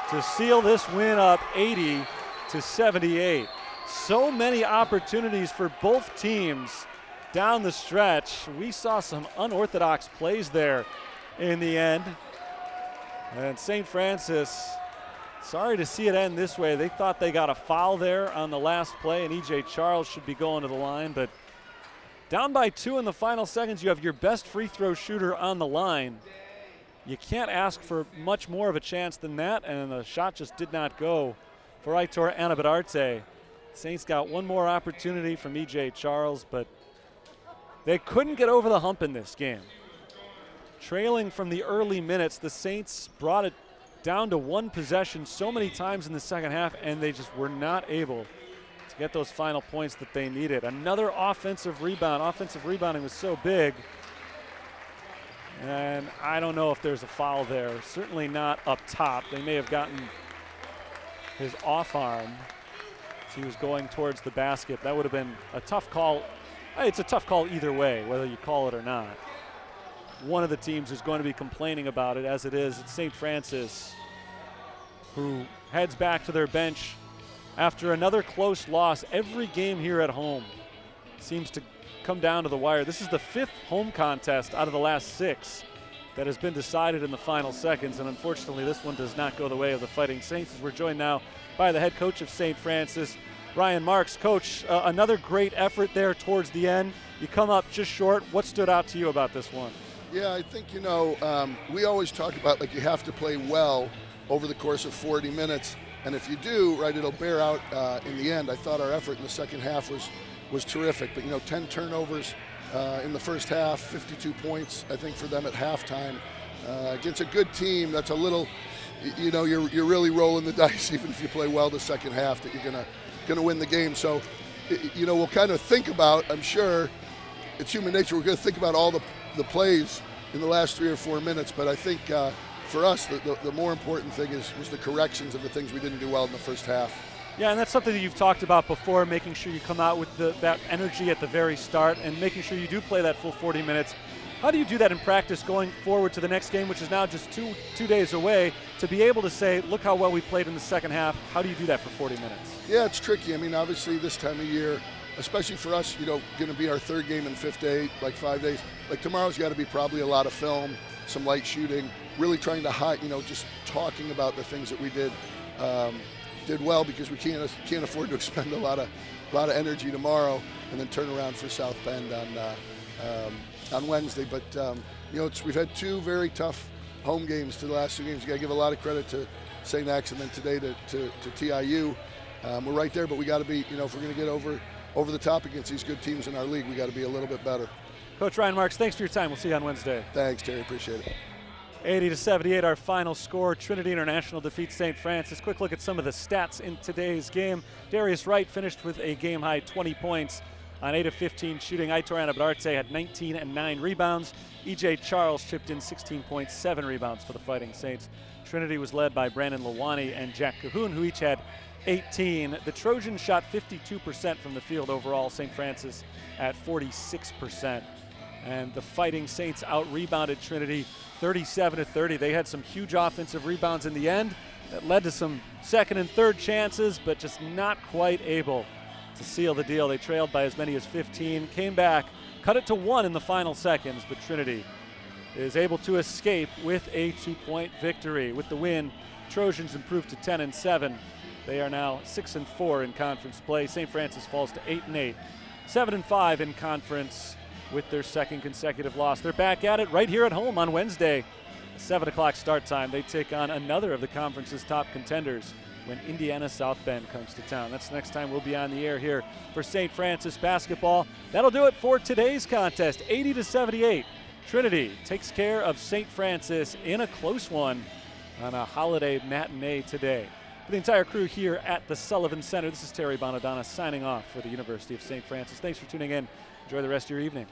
to seal this win up 80-78. So many opportunities for both teams down the stretch. We saw some unorthodox plays there in the end. And St. Francis, sorry to see it end this way. They thought they got a foul there on the last play, and E.J. Charles should be going to the line, but down by 2 in the final seconds, you have your best free throw shooter on the line. You can't ask for much more of a chance than that, and the shot just did not go for Aitor Anabadarte. Saints got one more opportunity from E.J. Charles, but they couldn't get over the hump in this game. Trailing from the early minutes, the Saints brought it down to one possession so many times in the second half, and they just were not able to get those final points that they needed. Another offensive rebound. Offensive rebounding was so big, and I don't know if there's a foul there. Certainly not up top. They may have gotten his off arm as he was going towards the basket. That would have been a tough call. It's a tough call either way, whether you call it or not. One of the teams is going to be complaining about it, as it is. It's St. Francis, who heads back to their bench after another close loss. Every game here at home seems to come down to the wire. This is the 5th home contest out of the last 6 that has been decided in the final seconds, and unfortunately this one does not go the way of the Fighting Saints, as we're joined now by the head coach of St. Francis, Ryan Marks. Coach, another great effort there towards the end. You come up just short. What stood out to you about this one?
Yeah, I think, we always talk about, like, you have to play well over the course of 40 minutes. And if you do, right, it'll bear out in the end. I thought our effort in the second half was terrific. But, 10 turnovers in the first half, 52 points, I think, for them at halftime. Against a good team, that's a little, you're really rolling the dice, even if you play well the second half, that you're gonna win the game. So, we'll kind of think about, I'm sure, it's human nature, we're going to think about all the plays in the last 3 or 4 minutes, but I think for us, the more important thing was the corrections of the things we didn't do well in the first half.
Yeah, and that's something that you've talked about before, making sure you come out with that energy at the very start and making sure you do play that full 40 minutes. How do you do that in practice going forward to the next game, which is now just two days away, to be able to say, look how well we played in the second half? How do you do that for 40 minutes?
Yeah, it's tricky. I mean, obviously this time of year, especially for us, going to be our 3rd game in 5 days, like 5 days. Like tomorrow's got to be probably a lot of film, some light shooting, really trying to hide, just talking about the things that we did well, because we can't afford to expend a lot of energy tomorrow and then turn around for South Bend on Wednesday. But we've had 2 very tough home games to the last 2 games. You got to give a lot of credit to St. X, and then today to TIU. We're right there, but we got to be, if we're going to get over the top against these good teams in our league, we got to be a little bit better.
Coach Ryan Marks, thanks for your time. We'll see you on Wednesday.
Thanks, Terry. Appreciate it.
80-78, our final score. Trinity International defeats St. Francis. Quick look at some of the stats in today's game. Darius Wright finished with a game-high 20 points on 8 of 15 shooting. Aitor Anabadarte had 19 and 9 rebounds. E.J. Charles chipped in 16.7 rebounds for the Fighting Saints. Trinity was led by Brandon Lawani and Jack Cahoon, who each had 18. The Trojans shot 52% from the field overall. St. Francis at 46%. And the Fighting Saints out-rebounded Trinity 37-30. They had some huge offensive rebounds in the end that led to some second and third chances, but just not quite able to seal the deal. They trailed by as many as 15, came back, cut it to 1 in the final seconds, but Trinity is able to escape with a 2-point victory. With the win, Trojans improved to 10-7. They are now 6-4 in conference play. St. Francis falls to 8-8, 7-5 in conference with their 2nd consecutive loss. They're back at it right here at home on Wednesday. 7 o'clock start time. They take on another of the conference's top contenders when Indiana South Bend comes to town. That's the next time we'll be on the air here for St. Francis basketball. That'll do it for today's contest. 80-78. Trinity takes care of St. Francis in a close one on a holiday matinee today. For the entire crew here at the Sullivan Center, this is Terry Bonadonna signing off for the University of St. Francis. Thanks for tuning in. Enjoy the rest of your evening.